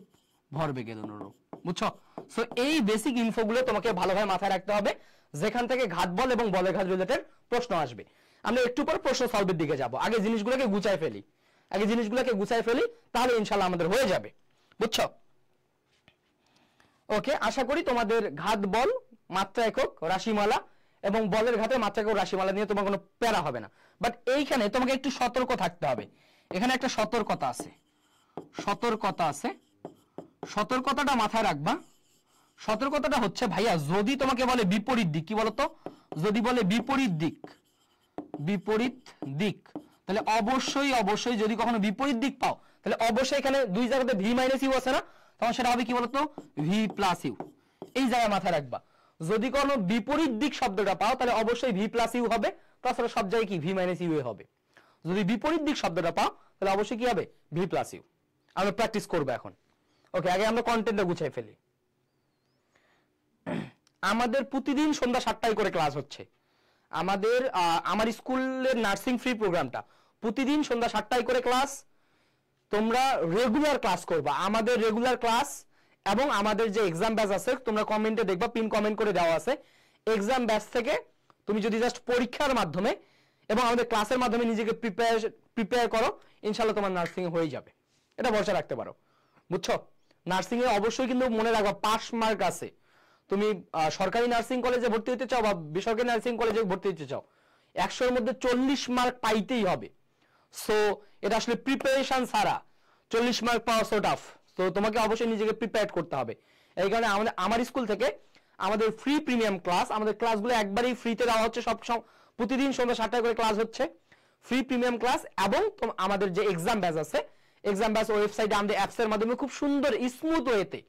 [SPEAKER 1] ভরবেগের অনুরূপ, বুঝছো। সো এই বেসিক ইনফোগুলো তোমাকে ভালোভাবে মাথায় রাখতে হবে, যেখান থেকে ঘাত বল এবং বলের ঘাত রিলেটেড প্রশ্ন আসবে। আমরা একটু পর প্রশ্ন সলভের দিকে যাব, আগে জিনিসগুলোকে গুছাই ফেলি, আগে জিনিসগুলোকে গুছাই ফেলি, তাহলে ইনশাআল্লাহ আমাদের হয়ে যাবে, বুঝছো। ওকে, আশা করি তোমাদের ঘাত বল মাত্রা একক রাশিমালা এবং বলের ঘাতে মাত্রা একক রাশিমালা নিয়ে তোমার কোনো প্যারা হবে না। বাট এইখানে তোমাকে একটু সতর্ক থাকতে হবে, এখানে একটা সতর্কতা আছে, সতর্কতা আছে, সতর্কতাটা মাথায় রাখবা। সতর্কতাটা হচ্ছে ভাইয়া যদি তোমাকে বলে বিপরীত দিক, কি বলতো, যদি বলে বিপরীত দিক, বিপরীত দিক, তাহলে অবশ্যই অবশ্যই যদি কখনো বিপরীত দিক পাও তাহলে অবশ্যই এখানে দুই জায়গাতে ভি মাইনাস ইউ আছে না, তখন সেটা হবে কি বলতো ভি প্লাস ইউ, এই জায়গায় মাথায় রাখবা। যদি কোনো বিপরীত দিক শব্দটা পাও তাহলে অবশ্যই ভি প্লাস ইউ হবে, তাছাড়া সব জায়গায় কি ভি মাইনাস ইউ হবে। যদি বিপরীত দিক শব্দটা পাও তাহলে অবশ্যই কি হবে ভি প্লাস ইউ। আমরা প্র্যাকটিস করবো এখন। ওকে, আগে আমরা কন্টেন্টটা গুছাই ফেলি। আমাদের প্রতিদিন সন্ধ্যা 7টায় করে ক্লাস হচ্ছে, আমাদের আমার স্কুলের নার্সিং ফ্রি প্রোগ্রামটা প্রতিদিন সন্ধ্যা 7টায় করে ক্লাস, তোমরা রেগুলার ক্লাস করবা, আমাদের রেগুলার ক্লাস এবং আমাদের যে এক্সাম ব্যাচ আছে তোমরা কমেন্টে দেখবা, পিন কমেন্ট করে দেওয়া আছে, এক্সাম ব্যাচ থেকে তুমি যদি জাস্ট পরীক্ষার মাধ্যমে এবং আমাদের ক্লাসের মাধ্যমে নিজেকে প্রিপেয়ার করো, ইনশাআল্লাহ তোমার নার্সিং হয়ে যাবে, এটা ভরসা রাখতে পারো, বুঝছো। নার্সিং এ অবশ্যই কিন্তু মনে রাখবা পাস মার্ক আছে, তুমি সরকারি নার্সিং কলেজে ভর্তি হতে চাও বা বেসরকারি নার্সিং কলেজে ভর্তি হতে চাও 100 এর মধ্যে 40 মার্ক পাইতেই হবে। সো এটা আসলে প্রিপারেশন ছাড়া 40 মার্ক পাওয়া সো টাফ, তো তোমাকে অবশ্যই নিজেকে প্রিপেয়ার করতে হবে। এই কারণে আমার স্কুল থেকে আমাদের ফ্রি প্রিমিয়াম ক্লাস, আমাদের ক্লাসগুলো একবারই ফ্রিতে দেওয়া হচ্ছে, সব প্রতিদিন সন্ধ্যা 7টায় করে ক্লাস হচ্ছে, ফ্রি প্রিমিয়াম ক্লাস। এবং আমাদের যে এক্সাম ব্যাচ আছে, এক্সাম ব্যাচ ওয়েবসাইটে আমাদের অ্যাপস এর মাধ্যমে খুব সুন্দর স্মুথ ওয়েতে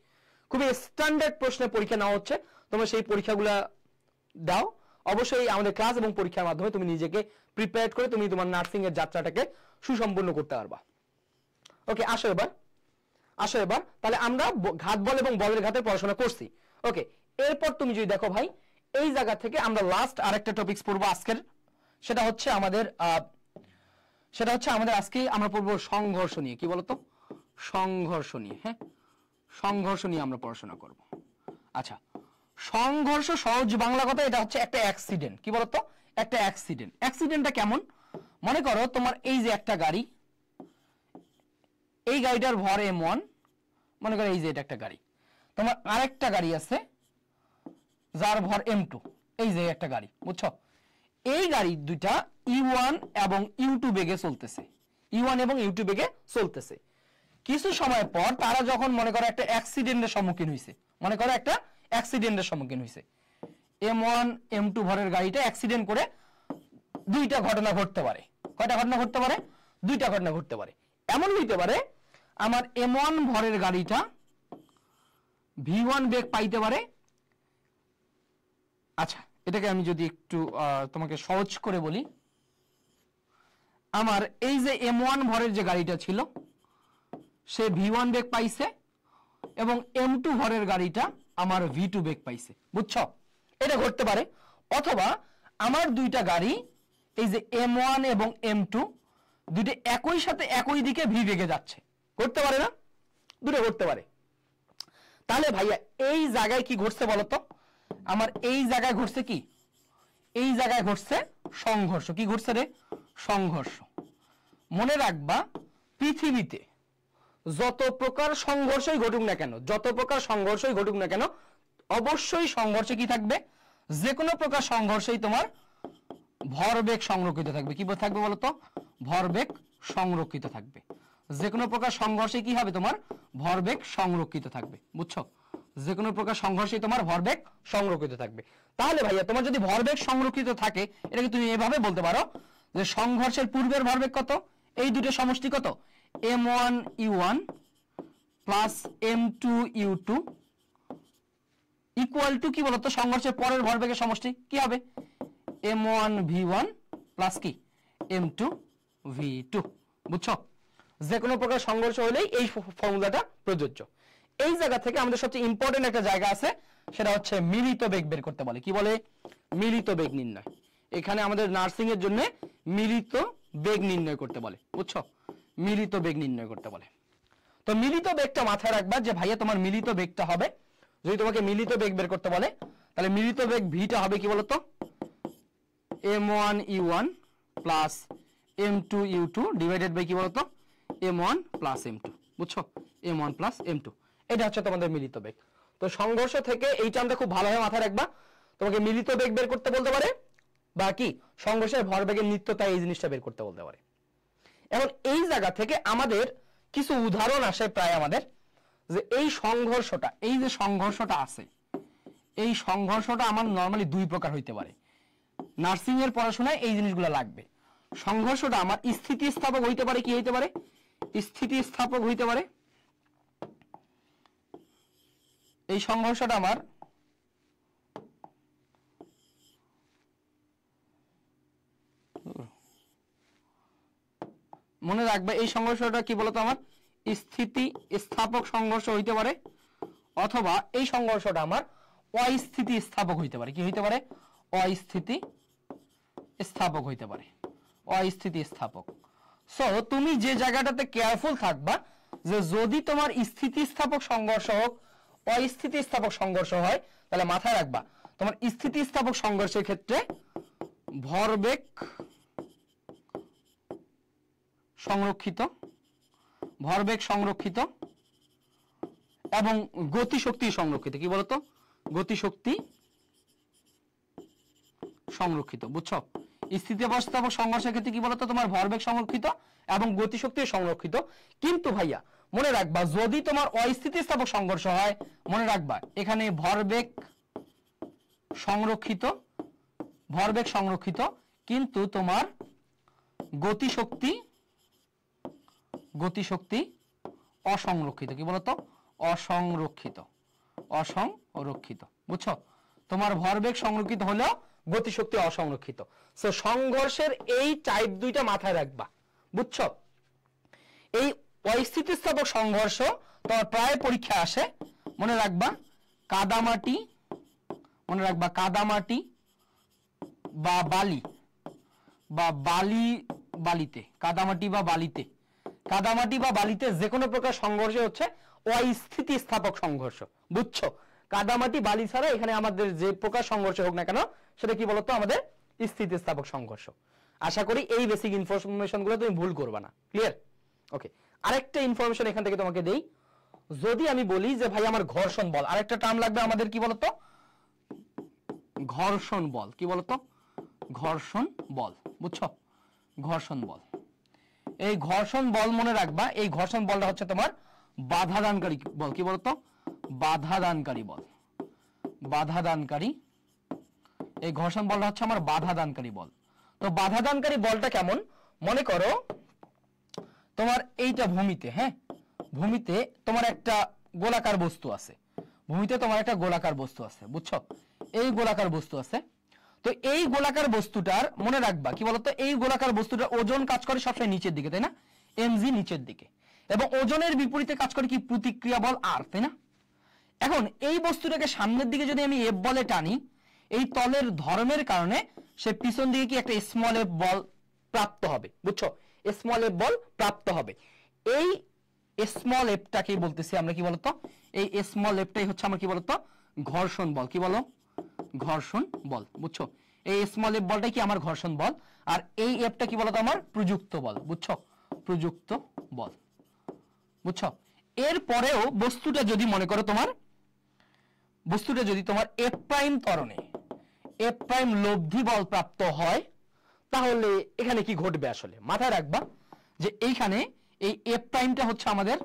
[SPEAKER 1] খুবই স্ট্যান্ডার্ড প্রশ্নের পরীক্ষা নেওয়া হচ্ছে, তোমরা সেই পরীক্ষাগুলো দাও। অবশ্যই আমাদের ক্লাস এবং পরীক্ষার মাধ্যমে তুমি নিজেকে প্রিপেয়ার করে তুমি তোমার নার্সিং এর যাত্রাটাকে সুসম্পন্ন করতে পারবা। ওকে, আসো এবার তাহলে আমরা ঘাত বল এবং বলের ঘাতের পড়াশোনা করছি। ওকে, এরপর তুমি যদি দেখো ভাই এই জায়গা থেকে আমরা লাস্ট আরেকটা টপিকস পড়বো আজকের, সেটা হচ্ছে আমাদের আজকে আমরা পড়বো সংঘর্ষ নিয়ে, কি বলতো সংঘর্ষ নিয়ে, হ্যাঁ সংঘর্ষ নিয়ে আমরা পড়াশোনা করব। আচ্ছা, সংঘর্ষ সহজ বাংলা কথা এটা হচ্ছে একটা অ্যাক্সিডেন্ট। কি বলতো? একটা অ্যাক্সিডেন্ট। অ্যাক্সিডেন্টটা কেমন? মনে করো তোমার এই যে একটা গাড়ি, এই গাড়িটার ভর m1, মনে করো এই যে এটা একটা গাড়ি, তোমার আরেকটা গাড়ি আছে যার ভর m2, এই যে একটা গাড়ি, বুঝছো? এই গাড়ি দুইটা e1 এবং u2 বেগে চলতেছে, e1 এবং u2 বেগে চলতেছে। কিছু সময় পর তারা যখন মনে করো একটা অ্যাক্সিডেন্টের সম্মুখীন হয়েছে, মনে করো একটা অ্যাক্সিডেন্টের সম্মুখীন হয়েছে, m1 m2 ভরের গাড়িটা অ্যাক্সিডেন্ট করে দুইটা ঘটনা ঘটতে পারে। কয়টা ঘটনা ঘটতে পারে? দুইটা ঘটনা ঘটতে পারে। এমন হইতে পারে আমার m1 ভরের গাড়িটা v1 বেগ পাইতে পারে। আচ্ছা, এটাকে আমি যদি একটু তোমাকে সহজ করে বলি, আমার এই যে m1 ভরের যে গাড়িটা ছিল সে v1 বেগ পাইছে এবং m2 ভরের গাড়িটা আমার v2 বেগ পাইছে, বুঝছো? এটা ঘটতে পারে। অথবা আমার দুইটা গাড়ি এই যে m1 এবং m2 দুইটা একই সাথে একই দিকে v বেগে যাচ্ছে, ঘটতে পারে না? দুটো ঘটতে পারে। তাহলে ভাইয়া এই জায়গায় কি ঘটছে বলতো? আমার এই জায়গায় ঘটছে কি? এই জায়গায় ঘটছে সংঘর্ষ। কি ঘটছে রে? সংঘর্ষ। মনে রাখবা, পৃথিবীতে যত প্রকার সংঘর্ষই ঘটুক না কেন, যত প্রকার সংঘর্ষই ঘটুক না কেন, অবশ্যই সংঘর্ষে কি থাকবে? যে কোনো প্রকার সংঘর্ষেই তোমার ভরবেগ সংরক্ষিত থাকবে। কি থাকবে বলতো? ভরবেগ সংরক্ষিত থাকবে। যে কোনো প্রকার সংঘর্ষে কি হবে? তোমার ভরবেগ সংরক্ষিত থাকবে, বুঝছো? যে কোনো প্রকার সংঘর্ষে তোমার ভরবেগ সংরক্ষিত থাকবে। তাহলে ভাইয়া তোমার যদি ভরবেগ সংরক্ষিত থাকে, এটাকে তুমি এভাবে বলতে পারো যে সংঘর্ষের পূর্বের ভরবেগ কত? এই দুটো সমষ্টি কত? m1 u1 plus m2 u2 equal to কি বলতো? সংঘর্ষের পরের ভরবেগের সমষ্টি কি হবে? m1 v1 প্লাস কি m2 v2, বুঝছো? যে কোনো প্রকার সংঘর্ষ হলেই এই ফর্মুলাটা প্রযোজ্য। এই জায়গা থেকে আমাদের সবচেয়ে ইম্পর্টেন্ট একটা জায়গা আছে, সেটা হচ্ছে মিলিত বেগ বের করতে বলে। কি বলে? মিলিত বেগ নির্ণয়। এখানে আমাদের নার্সিং এর জন্য মিলিত বেগ নির্ণয় করতে বলে, বুঝছো? মিলিত বেগ নির্ণয় করতে বলে। তো মিলিত বেগটা মাথায় রাখবা যে ভাইয়া তোমার মিলিত বেগটা হবে, যদি তোমাকে মিলিত বেগ বের করতে বলে তাহলে মিলিত বেগ ভিটা হবে কি বলতো? m1 u1 plus m2 u2 divided by কি বলতো? m1 প্লাস m2, বুঝছো? m1 প্লাস m2, এটা হচ্ছে তোমাদের মিলিত বেগ। তো সংঘর্ষ থেকে এই টার্মটা খুব ভালোভাবে মাথায় রাখবা। তোমাকে মিলিত বেগ বের করতে বলতে পারে, বা কি সংঘর্ষের ভরবেগের নিত্যতা, এই জিনিসটা বের করতে বলতে পারে। এখন এই জায়গা থেকে আমাদের কিছু উদাহরণ আসে প্রায় আমাদের, যে এই সংঘর্ষটা, এই যে সংঘর্ষটা আছে, এই সংঘর্ষটা আমার নরমালি দুই প্রকার হইতে পারে। নার্সিং এর পড়াশোনায় এই জিনিসগুলো লাগবে। সংঘর্ষটা আমার স্থিতিস্থাপক হইতে পারে। কি হইতে পারে? স্থিতিস্থাপক হইতে পারে। এই সংঘর্ষটা আমার মনে রাখবে, এই সংঘর্ষটা কি বলতো? আমার স্থিতিস্থাপক সংঘর্ষ হইতে পারে, অথবা এই সংঘর্ষটা আমার অস্থিতিস্থাপক হইতে পারে। কি হইতে পারে? অস্থিতিস্থাপক হইতে পারে, অস্থিতিস্থাপক। সো তুমি যে জায়গাটাতে কেয়ারফুল থাকবা, যে যদি তোমার স্থিতিস্থাপক সংঘর্ষ হোক, অস্থিতিস্থাপক সংঘর্ষ হয়, তাহলে মাথায় রাখবা তোমার স্থিতিস্থাপক সংঘর্ষের ক্ষেত্রে ভরবেগ সংরক্ষিত, ভরবেগ সংরক্ষিত এবং গতিশক্তি সংরক্ষিত। কি বলতো? গতিশক্তি সংরক্ষিত, বুঝছো? স্থিতিস্থাপক সংঘর্ষের ক্ষেত্রে কি বলতো? তোমার ভরবেগ সংরক্ষিত এবং গতিশক্তি সংরক্ষিত। কিন্তু ভাইয়া মনে রাখবা, যদি তোমার অস্থিতিস্থাপক সংঘর্ষ হয়, মনে রাখবা এখানে ভরবেগ সংরক্ষিত, ভরবেগ সংরক্ষিত, কিন্তু তোমার গতিশক্তি অসংরক্ষিত। কি বলতো? অসংরক্ষিত, অসংরক্ষিত, বুঝছো? তোমার ভরবেগ সংরক্ষিত হলেও গতিশক্তি অসংরক্ষিত। সো সংঘর্ষের এই টাইপ দুইটা মাথায় রাখবা, বুঝছো? এই অস্থিতিস্থাপক সংঘর্ষ তোমার প্রায় পরীক্ষা আসে। মনে রাখবা কাদামাটি, মনে রাখবা কাদামাটি বা বালি, বা বালিতে, কাদামাটি বা বালিতে, কাদামাটি বা বালিতে যে কোনো প্রকার সংঘর্ষ হচ্ছে অস্থিতিস্থাপক সংঘর্ষ, বুঝছো? কাদামাটি বালি ছাড়া এখানে আমাদের যে প্রকার সংঘর্ষ হোক না কেন সেটা কি বলতো আমাদের স্থিতিস্থাপক সংঘর্ষ। আশা করি এই বেসিক ইনফরমেশন গুলো তুমি ভুল করবে না। ক্লিয়ার? ওকে, আরেকটা ইনফরমেশন এখান থেকে তোমাকে দেই। যদি আমি বলি যে ভাই আমার ঘর্ষণ বল, আরেকটা টার্ম লাগবে আমাদের কি বলতো, ঘর্ষণ বল। কি বলতো? ঘর্ষণ বল। বুঝছো? ঘর্ষণ বল। এই ঘর্ষণ বল মনে রাখবা, এই ঘর্ষণ বলটা হচ্ছে তোমার বাধা দানকারী বল। কি বলতো? বাধা দানকারী বল। বাধা দানকারী, এই ঘর্ষণ বলটা হচ্ছে আমার বাধা দানকারী বল। তো বাধা দানকারী বলটা কেমন? মনে করো তোমার এইটা ভূমিতে, হ্যাঁ, ভূমিতে তোমার একটা গোলাকার বস্তু আছে। ভূমিতে তোমার একটা গোলাকার বস্তু আছে, বুঝছো? এই গোলাকার বস্তু আছে। তো এই গোলাকার বস্তুটার মনে রাখবা কি বলতো, এই গোলাকার বস্তুটার ওজন কাজ করে সবসময় নিচের দিকে, তাই না? এমজি নিচের দিকে, এবং ওজনের বিপরীতে কাজ করে কি প্রতিক্রিয়া বল আর, তাই না? এখন এই বস্তুটাকে সামনের দিকে যদি আমি এফ বলে টানি, এই তলের ধর্মের কারণে সে পিছন দিকে কি একটা স্মল এফ বল প্রাপ্ত হবে। বুঝছো? স্মল এফ বল প্রাপ্ত হবে। এই স্মল এফটাকে বলতেছি আমরা কি বলতো, এই স্মল এফটাই হচ্ছে আমার কি বলতো ঘর্ষণ বল। কি বলো? ঘর্ষণ বল। বুঝছো? এই স্মল এফ বলটাই কি আমার ঘর্ষণ বল, আর এই এফটা কি বলতো আমার প্রযুক্ত বল। বুঝছো? প্রযুক্ত বল। বুঝছো? এর পরেও বস্তুটা যদি মনে করো তোমার, বস্তুটা যদি তোমার এফ প্রাইম ত্বরণে এফ প্রাইম লব্ধি বল প্রাপ্ত হয়, তাহলে এখানে কি ঘটবে আসলে মাথায় রাখবা যে এইখানে এই এফ প্রাইমটা হচ্ছে আমাদের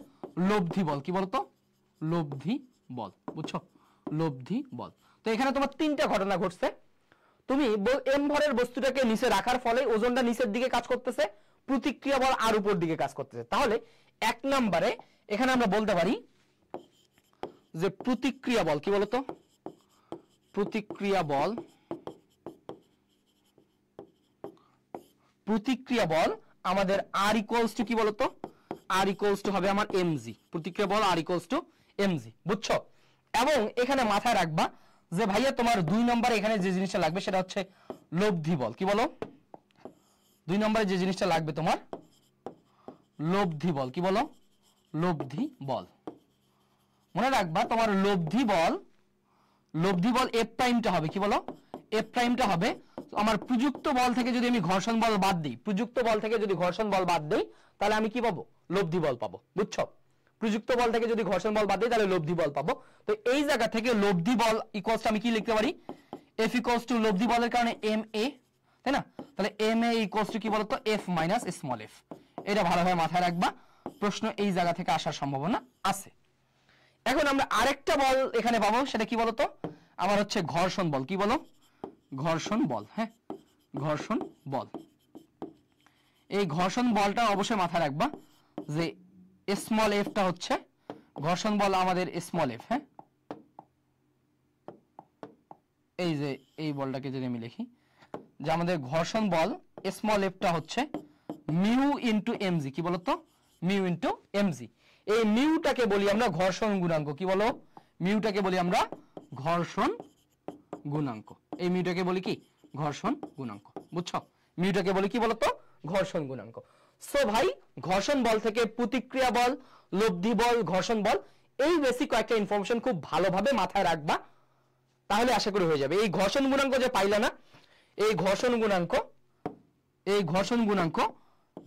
[SPEAKER 1] লব্ধি বল। কি বলতো? লব্ধি বল। বুঝছো? লব্ধি বল। তো এখানে তোমার তিনটা ঘটনা ঘটছে। তুমি এম ভরের বস্তুটাকে নিচে রাখার ফলে ওজনটা নিচের দিকে কাজ করতেছে, প্রতিক্রিয়া বল আর উপর দিকে কাজ করতেছে। তাহলে এক নম্বরে এখানে আমরা বলতে পারি যে প্রতিক্রিয়া বল। কি বলতো? প্রতিক্রিয়া বল। প্রতিক্রিয়া বল আমাদের আর ইকুয়ালস টু কি বলতো, আর ইকুয়ালস টু হবে আমার এমজি। প্রতিক্রিয়া বল আর ইকুয়ালস টু এমজি। বুঝছো? এবং এখানে মাথায় রাখবা যে ভাইয়া তোমার 2 নম্বরে এখানে যে জিনিসটা লাগবে সেটা হচ্ছে লব্ধি বল। কি বলো? 2 নম্বরে যে জিনিসটা লাগবে তোমার লব্ধি বল। কি বলো? লব্ধি বল। মনে রাখবা তোমার লব্ধি বল, লব্ধি বল এফ প্রাইমটা হবে কি বলো, এফ প্রাইমটা হবে আমার প্রযুক্ত বল থেকে যদি আমি ঘর্ষণ বল বাদ দিই, প্রযুক্ত বল থেকে যদি ঘর্ষণ বল বাদ দেই তাহলে আমি কি পাবো? লব্ধি বল পাবো। বুঝছো? প্রযুক্ত বল থেকে যদি ঘর্ষণ বল বাদ দিই তাহলে লব্ধি বল পাবো। তো এই জায়গা থেকে লব্ধি বল ইকুয়ালস আমি কি লিখতে পারি? এফ ইকুয়ালস টু লব্ধি বলের কারণে এম এ, তাই না? তাহলে এম এ ইকুয়ালস টু কি বলতো এফ মাইনাস স্মল এফ। এটা ভালোভাবে মাথায় রাখবা, প্রশ্ন এই জায়গা থেকে আসার সম্ভাবনা আছে। এখন আমরা আরেকটা বল এখানে পাবো, সেটা কি বলতো আমার হচ্ছে ঘর্ষণ বল। কি বলো? ঘর্ষণ বল। হ্যাঁ, ঘর্ষণ বল। এই ঘর্ষণ বলটা অবশ্যই মাথায় রাখবা যে স্মল এফটা হচ্ছে ঘর্ষণ বল আমাদের স্মল এফ। হ্যাঁ, এই যে এই বলটাকে যদি আমি লিখি যে আমাদের ঘর্ষণ বল স্মল এফটা হচ্ছে মিউ ইনটু এমজি। কি বলতো? Mu into MG. এই মিউটাকে বলি আমরা ঘর্ষণ গুণাঙ্ক। কি বলো? মিউটাকে বলি আমরা ঘর্ষণ গুণাঙ্ক। এই মিউটাকে বলি কি? ঘর্ষণ গুণাঙ্ক। বুঝছো? মিউটাকে বলি কি বলতো? ঘর্ষণ গুণাঙ্ক। সো ভাই ঘর্ষণ বল থেকে প্রতিক্রিয়া বল, লব্ধি বল, ঘর্ষণ বল, এই বেসিক কয়েকটা ইনফরমেশন খুব ভালোভাবে মাথায় রাখবা, তাহলে আশা করি হয়ে যাবে। এই ঘর্ষণ গুণাঙ্ক যে পাইলা না, এই ঘর্ষণ গুণাঙ্ক, এই ঘর্ষণ গুণাঙ্ক,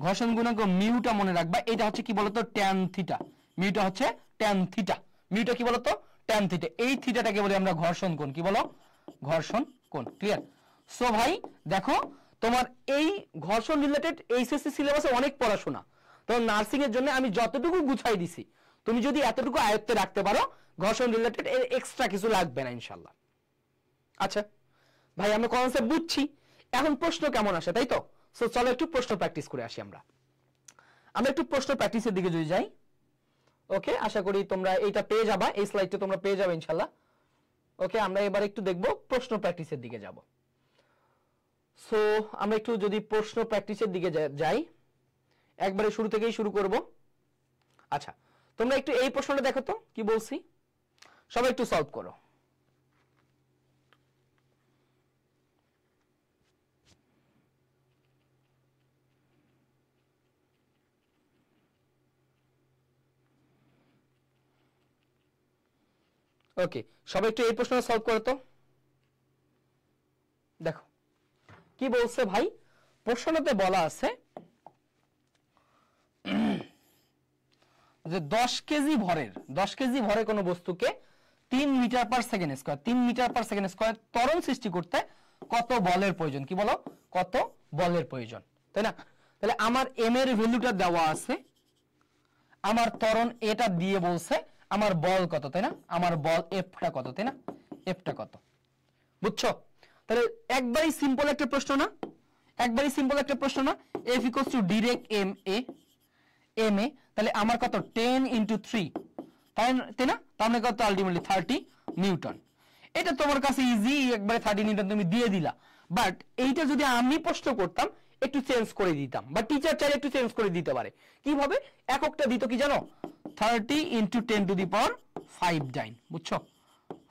[SPEAKER 1] ঘর্ষণ গুণাঙ্ক মিউটা মনে রাখবা, এটা হচ্ছে কি বলতো ট্যান থিটা। মিউটা হচ্ছে ট্যান থিটা। মিউটা কি বলতো? Tan theta. এই থিটাটাকে বলি আমরা ঘর্ষণ কোণ। কি বলো? ঘর্ষণ কোণ। ক্লিয়ার? সো ভাই দেখো তোমার এই ঘর্ষণ রিলেটেড এইচএসসি সিলেবাসে অনেক পড়াশোনা, তো নার্সিং এর জন্য আমি যতটুকু গুছাই দিছি, তুমি যদি এতটুকু আয়ত্তে রাখতে পারো ঘর্ষণ রিলেটেড এর এক্সট্রা কিছু লাগবে না ইনশাআল্লাহ। আচ্ছা ভাই আমরা কনসেপ্ট বুঝছি, এখন প্রশ্ন কেমন আসে, তাই তো? সো চলো একটু প্রশ্ন প্র্যাকটিস করে আসি। আমরা একটু প্রশ্ন প্র্যাকটিসের দিকে যদি যাই, ওকে, আশা করি তোমরা এইটা পেয়ে যাবা, এই স্লাইডটা তোমরা পেয়ে যাবে ইনশাআল্লাহ। ওকে, আমরা এবার একটু দেখব প্রশ্ন প্র্যাকটিসের দিকে যাব। সো আমরা একটু যদি প্রশ্ন প্র্যাকটিসের দিকে যাই, একবারে শুরু থেকেই শুরু করব। আচ্ছা তোমরা একটু এই প্রশ্নটা দেখো তো কি বলছি, সবাই একটু সলভ করো। ওকে, সবাই একটু এই প্রশ্নটা সলভ করো তো। দেখো কি বলছে ভাই, প্রশ্নতে বলা আছে যে 10 কেজি ভরের কোন বস্তুকে 3 metre per second square 3 metre per second square ত্বরণ সৃষ্টি করতে কত বলের প্রয়োজন, কি বলো, কত বলের প্রয়োজন, তাই না? তাহলে আমার m এর ভ্যালুটা দেওয়া আছে, আমার ত্বরণ এটা দিয়ে বলছে আমার বল কত, তাই না? আমার বল f টা কত, তাই না? f টা কত, বুঝছো? তাহলে একবারই সিম্পল একটা প্রশ্ন না, একবারই সিম্পল একটা প্রশ্ন না। f equals to direct m a, তাহলে আমার কত 10 ইনটু 3, তাই না? তার মানে কত আলটিমেটলি 30 নিউটন। এটা তোমার কাছে ইজি, একবারে 30 নিউটন তুমি দিয়ে দিলা। বাট এইটা যদি আমি প্রশ্ন করতাম একটু চেঞ্জ করে দিতাম, বা টিচার চাইলে একটু চেঞ্জ করে দিতে পারে। কিভাবে? এককটা দিত কি জানো, 30 ইনটু 10 টু দি পাওয়ার 5 ডাইন, বুঝছো?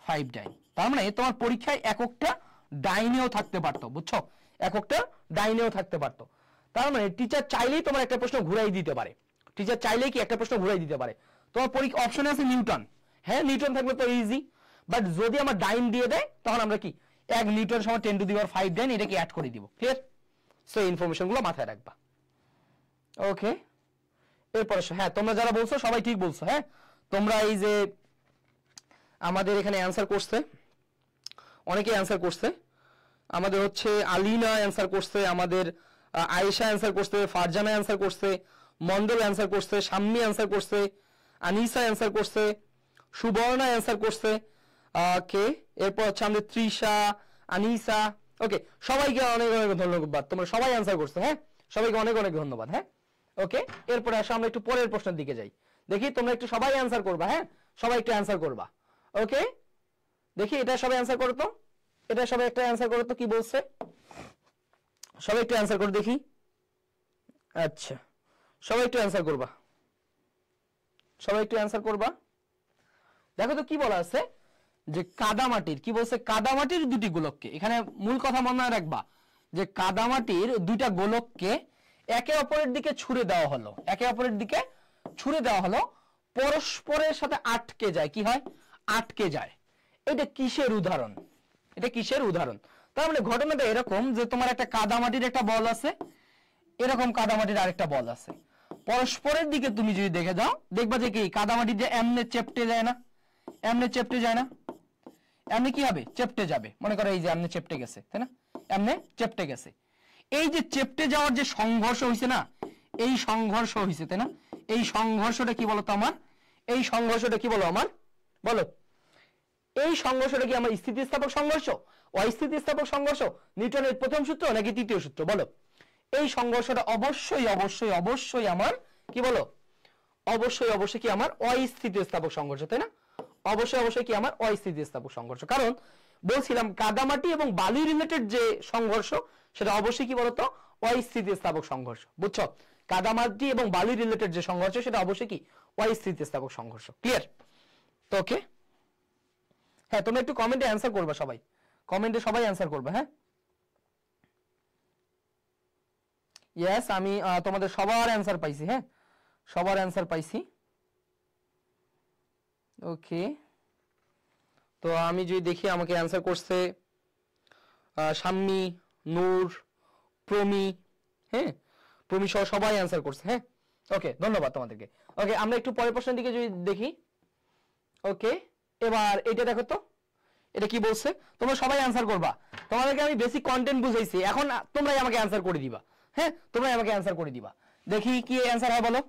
[SPEAKER 1] 5 ডাইন। তার মানে তোমার পরীক্ষায় এককটা ডাইনেও থাকতে পারতো, বুঝছো? এককটা ডাইনেও থাকতে পারতো। তার মানে টিচার চাইলেই তোমার একটা প্রশ্ন ঘুরাই দিতে পারে, টিচার চাইলেই কি একটা প্রশ্ন ঘুরাই দিতে পারে। তোমার পরীক্ষা অপশনে আছে নিউটন, হ্যাঁ নিউটন থাকলে তো ইজি। বাট যদি আমার ডাইন দিয়ে দেয় তখন আমরা কি 1 নিউটন সমান 10 টু দি পাওয়ার 5 ডাইন এটাকে অ্যাড করে দিব। ক্লিয়ার? সো এই ইনফরমেশনগুলো মাথায় রাখবা। ওকে, এরপর হ্যাঁ তোমরা যারা বলছো সবাই ঠিক বলছো। হ্যাঁ তোমরা এই যে আমাদের এখানে অ্যান্সার করছে, অনেকে অ্যান্সার করছে। আমাদের হচ্ছে আলিনা অ্যান্সার করছে, আমাদের আয়েশা অ্যান্সার করছে, ফারজানা অ্যান্সার করছে, মন্ডল অ্যান্সার করছে, শাম্মী অ্যান্সার করছে, আনিসা অ্যান্সার করছে, সুবর্ণা অ্যান্সার করছে, কে এরপর হচ্ছে আমাদের তৃষা, আনিসা। ওকে, সবাইকে অনেক অনেক ধন্যবাদ, তোমরা সবাই অ্যান্সার করছো। হ্যাঁ সবাইকে অনেক অনেক ধন্যবাদ। হ্যাঁ ওকে, এরপরে আসো আমরা একটু পরের প্রশ্নের দিকে যাই। দেখি তোমরা একটু সবাই অ্যান্সার করবা, হ্যাঁ সবাই একটু অ্যান্সার করবা। ওকে দেখি এটা সবাই অ্যান্সার করো তো, এটা সবাই একটা অ্যান্সার করো তো, কি বলছে সবাই একটু অ্যান্সার করো দেখি। আচ্ছা সবাই একটু অ্যান্সার করবা, সবাই একটু অ্যান্সার করবা। দেখো তো কি বলা আছে যে কাদামাটির, কি বলছে, কাদামাটির দুটি গোলককে, এখানে মূল কথা মনে রাখবা যে কাদামাটির দুইটা গোলককে একে অপরের দিকে ছুড়ে দেওয়া হলো, একে অপরের দিকে ছুড়ে দেওয়া হলো, পরস্পরের সাথে আটকে যায়, কি হয়, আটকে যায়। এটা কিসের উদাহরণ, এটা কিসের উদাহরণ? তার মানে ঘটনাটা এরকম যে তোমার একটা কাদামাটির একটা বল আছে, এরকম কাদামাটির আরেকটা বল আছে, পরস্পরের দিকে তুমি যদি দেখে যাও দেখবা যে কি কাদামাটির যে এমনে চেপটে যায় না, এমনে চেপটে যায় না, এমনি কি হবে, চেপটে যাবে। মনে করো এই যে এমনি চেপটে গেছে, তাই না, এমনি চেপটে গেছে। এই যে চেপটে যাওয়ার যে সংঘর্ষ হইছে না, এই সংঘর্ষ হইছে, তাই না, এই সংঘর্ষটা কি বলতো আমার, এই সংঘর্ষটা কি বলো আমার, বলো এই সংঘর্ষটা কি আমার স্থিতিস্থাপক সংঘর্ষ, অস্থিতিস্থাপক সংঘর্ষ, নিউটনের প্রথম সূত্র নাকি তৃতীয় সূত্র, বলো? এই সংঘর্ষটা অবশ্যই অবশ্যই অবশ্যই আমার কি বলো, অবশ্যই অবশ্যই কি আমার অস্থিতিস্থাপক সংঘর্ষ, তাই না? অবশ্যই অবশ্যই কি আমার অস্থিতিস্থাপক সংঘর্ষ। কারণ বলছিলাম কাদামাটি এবং বালি রিলেটেড যে সংঘর্ষ সেটা অবশ্যই কি বলতো, অস্থিতিস্থাপক সংঘর্ষ, বুঝছো? কাদামাটি এবং বালি রিলেটেড যে সংঘর্ষ সেটা অবশ্যই কি অস্থিতিস্থাপক সংঘর্ষ। ক্লিয়ার তো? ওকে হ্যাঁ তোমরা একটু কমেন্টে অ্যান্সার করবা, সবাই কমেন্টে সবাই অ্যান্সার করবে। হ্যাঁ ইয়েস আমি তোমাদের সবার অ্যান্সার পাইছি, হ্যাঁ সবার অ্যান্সার পাইছি। ওকে তো আমি যদি দেখি আমাকে অ্যান্সার করছে শাম্মী, নূর, প্রমি, হ্যাঁ প্রমি সহ সবাই অ্যান্সার করছে। হ্যাঁ ওকে ধন্যবাদ তোমাদেরকে। ওকে আমরা একটু পরের প্রশ্নের দিকে যদি দেখি। ওকে এবার এটা দেখো তো, এটা কি বলছে, তোমরা সবাই অ্যান্সার করবা। তোমাদেরকে আমি বেসিক কন্টেন্ট বুঝাইছি, এখন তোমরাই আমাকে অ্যান্সার করে দিবা। হ্যাঁ তোমরাই আমাকে অ্যান্সার করে দিবা। দেখি কি অ্যান্সার হয় বলো,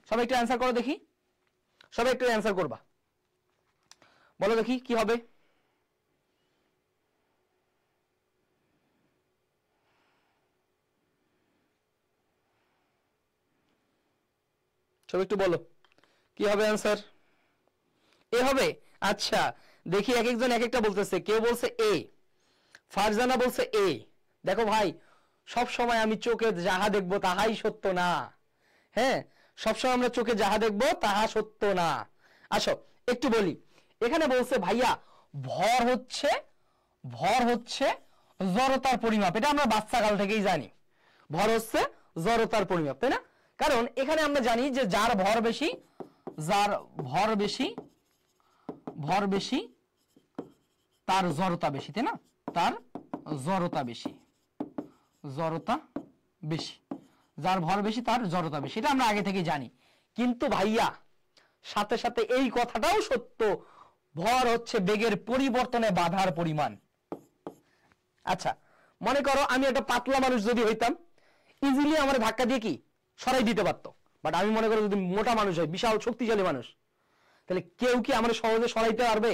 [SPEAKER 1] সবাই একটু অ্যান্সার করো দেখি, সবাই একটু অ্যান্সার করবা, বলো দেখি কি হবে। সবাই একটু বলো কি হবে অ্যান্সার, এ হবে? আচ্ছা দেখি এক একজন এক একটা বলতেছে, কেউ বলছে এ, ফারজানা বলছে এ। দেখো ভাই সব সময় আমি চোখে যাহা দেখবো তাহাই সত্য না, হ্যাঁ সবসময় আমরা চোখে যাহা দেখবো তাহা সত্য না। আসো একটু বলি, এখানে বলছে ভাইয়া ভর হচ্ছে, ভর হচ্ছে জড়তার পরিমাপ, এটা আমরা বাচ্চাকাল থেকেই জানি, ভর হচ্ছে জড়তার পরিমাপ, তাই না? কারণ এখানে আমরা জানি যে যার ভর বেশি, যার ভর বেশি ভর বেশি তার জড়তা বেশি, তাই না? তার জড়তা বেশি, জড়তা বেশি, যার ভর বেশি তার জড়তা বেশি, এটা আমরা আগে থেকে জানি। কিন্তু ভাইয়া সাথে সাথে এই কথাটাও সত্য, ভর হচ্ছে বেগের পরিবর্তনে বাধার পরিমাণ। আচ্ছা মনে করো আমি একটা পাতলা মানুষ যদি হইতাম, ইজিলি আমার ধাক্কা দিয়ে কি সরাই দিতে পারতো, বাট আমি মনে করো যদি মোটা মানুষ হয়, বিশাল শক্তিশালী মানুষ, তাহলে কেউ কি আমার সহজে সরাইতে পারবে?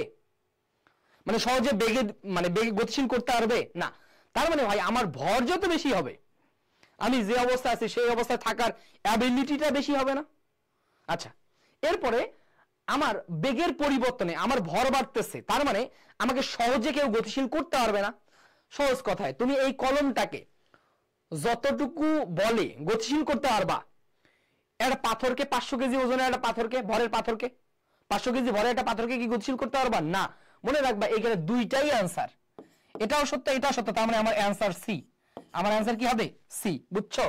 [SPEAKER 1] মানে সহজে বেগে মানে বেগে গতিশীল করতে পারবে না। তার মানে ভাই আমার ভর যত বেশি হবে, আমি যে অবস্থায় আছি সেই অবস্থায় থাকার অ্যাবিলিটিটা বেশি হবে না? আচ্ছা এরপরে আমার বেগের পরিবর্তনে আমার ভর বাড়তেছে, তার মানে আমাকে সহজে কেউ গতিশীল করতে পারবে না। সহজ কথায় তুমি এই কলমটাকে যতটুকু বলে গতিশীল করতে পারবা, একটা পাথরকে 500 কেজি ওজনের একটা পাথরকে, ভরের পাথরকে 500 কেজি ভরের একটা পাথরকে কি গতিশীল করতে পারবা না? মনে রাখবা এখানে দুইটাই অ্যান্সার, এটাও সত্য এটাও সত্য, তার মানে আমার অ্যান্সার সি। আমার অ্যান্সার কি হবে? সি। বুঝছো?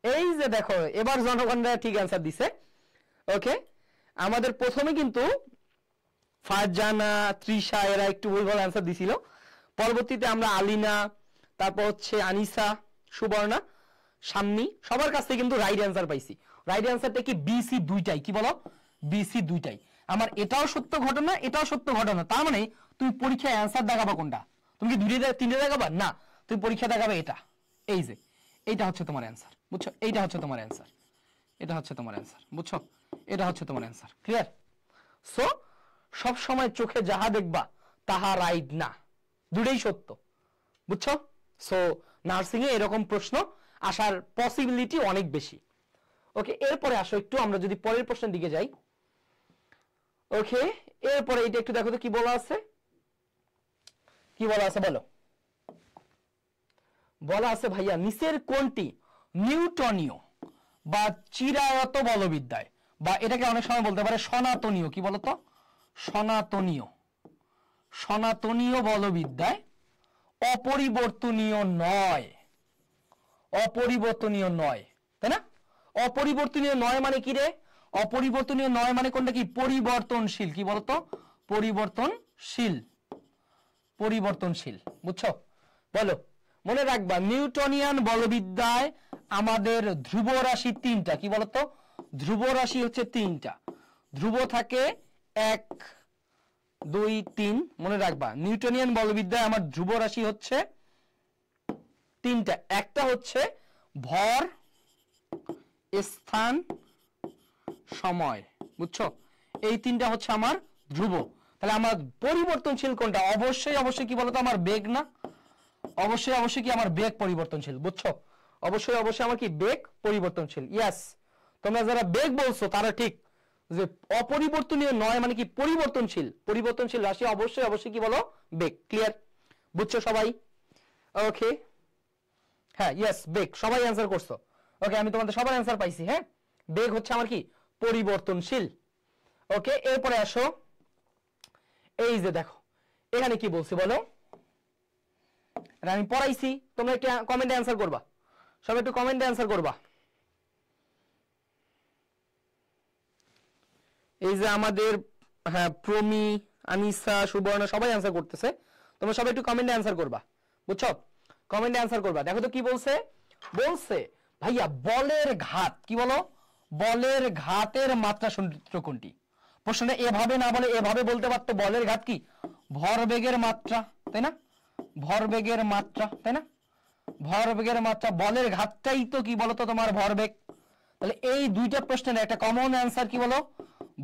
[SPEAKER 1] এই যে দেখো এবার জনগণরা ঠিক অ্যান্সার দিছে। ওকে আমাদের প্রথমে কিন্তু ফারজানা, তৃষা এরা একটু ভুলভাল অ্যান্সার দিছিল, পরবর্তীতে আমরা আলিনা, তারপর হচ্ছে আনিসা, সুবর্ণা, শাম্মী সবার কাছ থেকে কিন্তু রাইট অ্যান্সার পাইছি। রাইট অ্যান্সারটা কি বিসি দুইটাই। কি বলো? বিসি দুইটাই। আমার এটাও সত্য ঘটনা এটাও সত্য ঘটনা, তার মানে তুমি পরীক্ষায় অ্যান্সার দেখাবা কোনটা? তুমি কি দুইটা তিনটে দেখাবা? না, তুমি পরীক্ষা দেখাবে এটা। এই যে এইটা হচ্ছে তোমার অ্যান্সার, বুঝছো? এইটা হচ্ছে তোমার অ্যান্সার, এটা হচ্ছে তোমার অ্যান্সার, বুঝছো? এটা হচ্ছে তোমার অ্যান্সার। ক্লিয়ার? সো সব সময় চোখে যাহা দেখবা তাহা রাইট না, দুটোই সত্য। বুঝছো? সো নার্সিং এ এরকম প্রশ্ন আসার পসিবিলিটি অনেক বেশি। ওকে এরপরে আসো একটু আমরা যদি পরের প্রশ্নের দিকে যাই। ওকে এরপরে এটা একটু দেখো তো কি বলা আছে, কি বলা আছে বলো। বলা আছে ভাইয়া নিচের কোনটি নিউটনীয় বা চিরায়ত বলবিদ্যায়, বা এটাকে অনেক সময় বলতে পারে সনাতনীয়, কি বলতো? সনাতনীয়, সনাতনীয় বলবিদ্যায় অপরিবর্তনীয় নয়। অপরিবর্তনীয় নয়, তাই না? অপরিবর্তনীয় নয় মানে কি রে? অপরিবর্তনীয় নয় মানে কোনটা? কি পরিবর্তনশীল। কি বলতো? পরিবর্তনশীল, পরিবর্তনশীল। বুঝছো? বলো। মনে রাখবা নিউটনিয়ান বলবিদ্যায় আমাদের ধ্রুব রাশি তিনটা। কি বলতো? ধ্রুব রাশি হচ্ছে তিনটা, ধ্রুব থাকে 1 2 3। মনে রাখবা নিউটনিয়ান বলবিদ্যায় আমার ধ্রুব রাশি হচ্ছে তিনটা, একটা হচ্ছে ভর, স্থান, সময়। বুঝছো? এই তিনটা হচ্ছে আমার ধ্রুব। তাহলে আমার পরিবর্তনশীল কোনটা? অবশ্যই অবশ্যই কি বলতো? আমার বেগ না? অবশ্যই অবশ্যই কি আমার বেগ পরিবর্তনশীল। বুঝছো? অবশ্যই অবশ্যই আমার কি বেগ পরিবর্তনশীল। ইয়েস, তোমরা যারা বেগ বলছো তারা ঠিক, যে অপরিবর্তনীয় নয় মানে কি পরিবর্তনশীল, পরিবর্তনশীল রাশি অবশ্যই অবশ্যই কি বলো? বেগ। ক্লিয়ার? বুঝছো সবাই? ওকে হ্যাঁ ইয়েস বেগ, সবাই অ্যান্সার করছো। ওকে আমি তোমাদের সবার অ্যান্সার পাইছি। হ্যাঁ বেগ হচ্ছে আমার কি পরিবর্তনশীল। ওকে এরপরে আসো, এই যে দেখো এখানে কি বলছি বলো, আমি পড়াইছি, তোমরা একটু কমেন্টে অ্যান্সার করবা, সবাই একটু কমেন্টে অ্যান্সার করবা। এই যে আমাদের হ্যাঁ প্রমি, আনিসা, সুবর্ণা সবাই অ্যান্সার করতেছে, তোমরা সবাই একটু কমেন্টে অ্যান্সার করবা। বুঝছো? কমেন্টে অ্যান্সার করবা। দেখো তো কি বলছে, বলছে ভাইয়া বলের ঘাত। কি বলো? বলের ঘাতের মাত্রা সূত্র কোনটি? প্রশ্নটা এভাবে না বলে এভাবে বলতে পারতো, বলের ঘাত কি ভরবেগের মাত্রা, তাই না? ভরবেগের মাত্রা, তাই না? ভরবেগের মাত্রা, বলের ঘাতটাই তো কি বলতো তোমার ভরবেগ। তাহলে এই দুইটা প্রশ্নের একটা কমন অ্যান্সার কি বলো?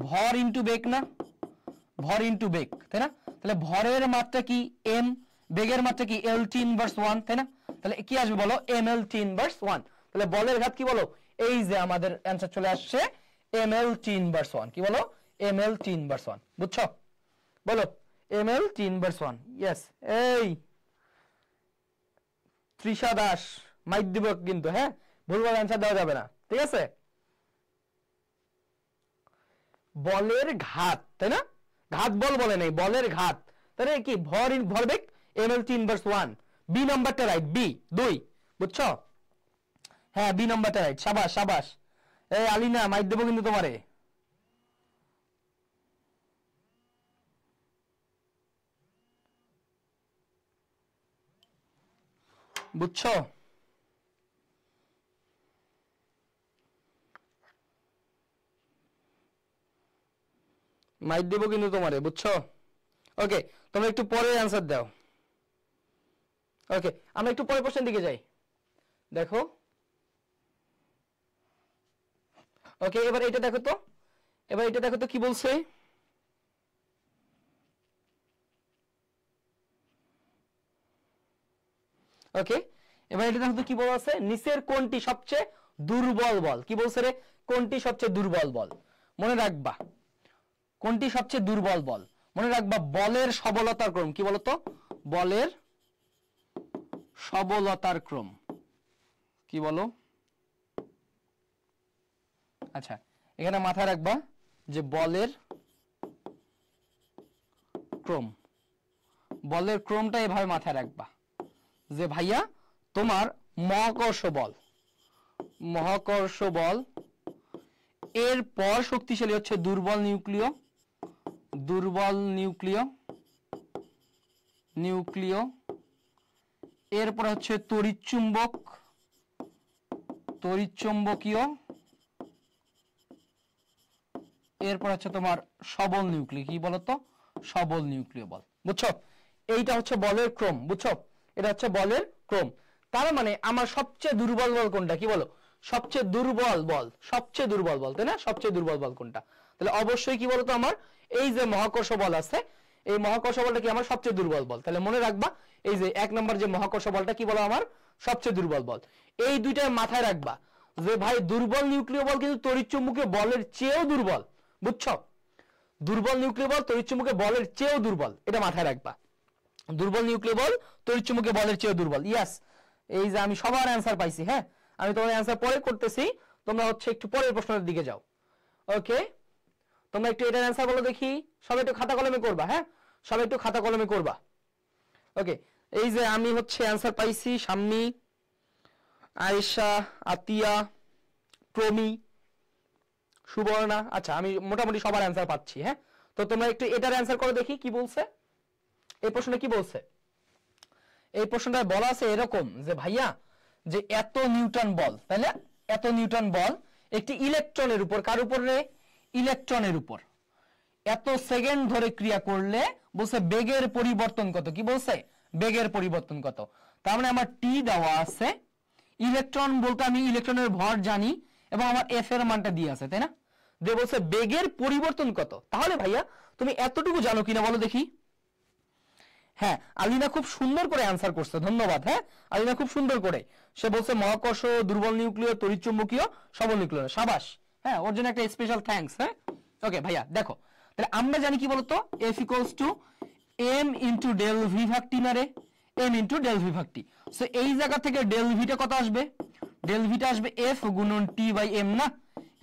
[SPEAKER 1] ভর ইনটু বেগ না? ভর ইনটু বেগ, তাই না? তাহলে ভরের মাত্রা কি এম, বেগের মাত্রা কি lt ইনভার্স 1, তাই না? তাহলে কি আসবে বলো? mlt inverse 1। তাহলে বলের ঘাত কি বলো? এই যে আমাদের অ্যান্সার চলে আসছে mlt ইনভার্স 1। কি বলো? mlt inverse 1। বুঝছো? বলো mlt ইনভার্স 1। ইয়েস। এই তৃষা দাস মাইক দিব কিন্তু, হ্যাঁ ভুলভাল অ্যান্সার দেওয়া যাবে না, ঠিক আছে? বলের ঘাত, তাই না? ঘাত বল বলে নেই, বলের ঘাত, তাহলে কি ভরবেগ mlt ইনভার্স 1। বি নাম্বারটা রাইট, বি 2। বুঝছো? হ্যাঁ বি নাম্বারটা রাইট। সাবাস সাবাস। এই আলিনা মাইক দেবো কিন্তু তোমারে। বুঝছো? মাইট দেবো কিন্তু তোমারে, বুঝছো? ওকে, তোমরা একটু পরে অ্যান্সার দাও। ওকে, আমরা একটু পরের প্রশ্নের দিকে যাই। দেখো, ওকে, এবার এটা দেখো তো, এবার এটা দেখো তো কি বলছে। ওকে, এবার এটা দেখো তো কি বলা আছে, নিচের কোনটি সবচেয়ে দুর্বল বল? কি বলছে রে? কোনটি সবচেয়ে দুর্বল বল? মনে রাখবা কোনটি সবচেয়ে দুর্বল বল, মনে রাখবা বলের সবলতার ক্রম। কি বলতো? বলের সবলতার ক্রম। কি বলো? আচ্ছা, এখানে মাথায় রাখবা যে বলের ক্রম, বলের ক্রমটা এভাবে মাথায় রাখবা যে ভাইয়া তোমার মহাকর্ষ বল, মহাকর্ষ বল এর পর শক্তিশালী হচ্ছে দুর্বল নিউক্লিয়, দুর্বল নিউক্লিয়, নিউক্লিয়, এরপর হচ্ছে তড়িৎ চুম্বক, তড়িৎ চুম্বকীয়, এরপর হচ্ছে তোমার সবল নিউক্লিয়। কি বলতো? সবল নিউক্লিয় বল। বুঝছো? এইটা হচ্ছে বলের ক্রম। বুঝছো? এটা হচ্ছে বলের ক্রম। তার মানে আমার সবচেয়ে দুর্বল বল কোনটা? কি বলো? সবচেয়ে দুর্বল বল, সবচেয়ে দুর্বল বল, তাই না? সবচেয়ে দুর্বল বল কোনটা? তাহলে অবশ্যই কি বলতো, আমার এই যে মহাকর্ষ বল আছে, এই মহাকর্ষ বলটা কি আমার সবচেয়ে দুর্বল বল। তাহলে মনে রাখবা এই যে 1 নম্বর যে মহাকর্ষ বলটা কি বলো, আমার সবচেয়ে দুর্বল বল। এই দুইটা মাথায় রাখবা যে ভাই দুর্বল নিউক্লিয় বল কিন্তু তড়িৎচুম্বকীয় বলের চেয়েও দুর্বল। বুঝছো? দুর্বল নিউক্লিয় বল তড়িৎচুম্বকীয় বলের চেয়েও দুর্বল, এটা মাথায় রাখবা। দুর্বল নিউক্লিয় বল তড়িৎচুম্বকীয় বলের চেয়েও দুর্বল। ইয়াস, এই যে আমি সবার অ্যান্সার পাইছি। হ্যাঁ, আমি তোমার অ্যান্সার পরে করতেছি, তোমরা হচ্ছে একটু পরের প্রশ্নের দিকে যাও। ওকে, তোমরা একটু এটার অ্যান্সার বলো দেখি। সবাই একটু খাতা কলমে করবা। হ্যাঁ, সবাই একটু খাতা কলমে করবা। ওকে, এই যে আমি হচ্ছে অ্যান্সার পাইছি, শাম্মী, আয়েশা, আতিয়া, প্রমি, সুবর্ণা। আচ্ছা, আমি মোটামুটি সবার অ্যান্সার পাচ্ছি। হ্যাঁ, তো তোমরা একটু এটার অ্যান্সার করো দেখি কি বলছে। এই প্রশ্নে কি বলছে? এই প্রশ্নটায় বলা আছে এরকম যে ভাইয়া যে এত নিউটন বল, তাহলে এত নিউটন বল একটি ইলেকট্রনের উপর, কার উপরে? ইলেকট্রনের উপর এত সেকেন্ড ধরে ক্রিয়া করলে বলছে বেগের পরিবর্তন কত? কি বলছে? বেগের পরিবর্তন কত? তার মানে আমার টি দেওয়া আছে, ইলেকট্রন বলতে আমি ইলেকট্রনের ভর জানি এবং আমার এফ এর মানটা দিয়ে আছে, তাই না? দিয়ে বলছে বেগের পরিবর্তন কত। তাহলে ভাইয়া তুমি এতটুকু জানো কিনা বলো দেখি। হ্যাঁ, আলিনা খুব সুন্দর করে অ্যান্সার করছে, ধন্যবাদ। হ্যাঁ, আলিনা খুব সুন্দর করে সে বলছে মহাকর্ষ, দুর্বল নিউক্লিয়, তড়িৎচুম্বকীয়, সবল নিউক্লিয়। সাবাস, হ্যাঁ, ওর জন্য একটা স্পেশাল থ্যাঙ্কস। হ্যাঁ, ওকে ভাইয়া, দেখো তাহলে আমরা জানি কি বলতো, F equals to M into del V ভাগ টি, না রে? এম ইন্টু ডেল ভি ভাগ টি। সো এই জায়গা থেকে ডেল ভিটা কত আসবে? ডেল ভিটা আসবে এফ গুণন টি বাই এম, না?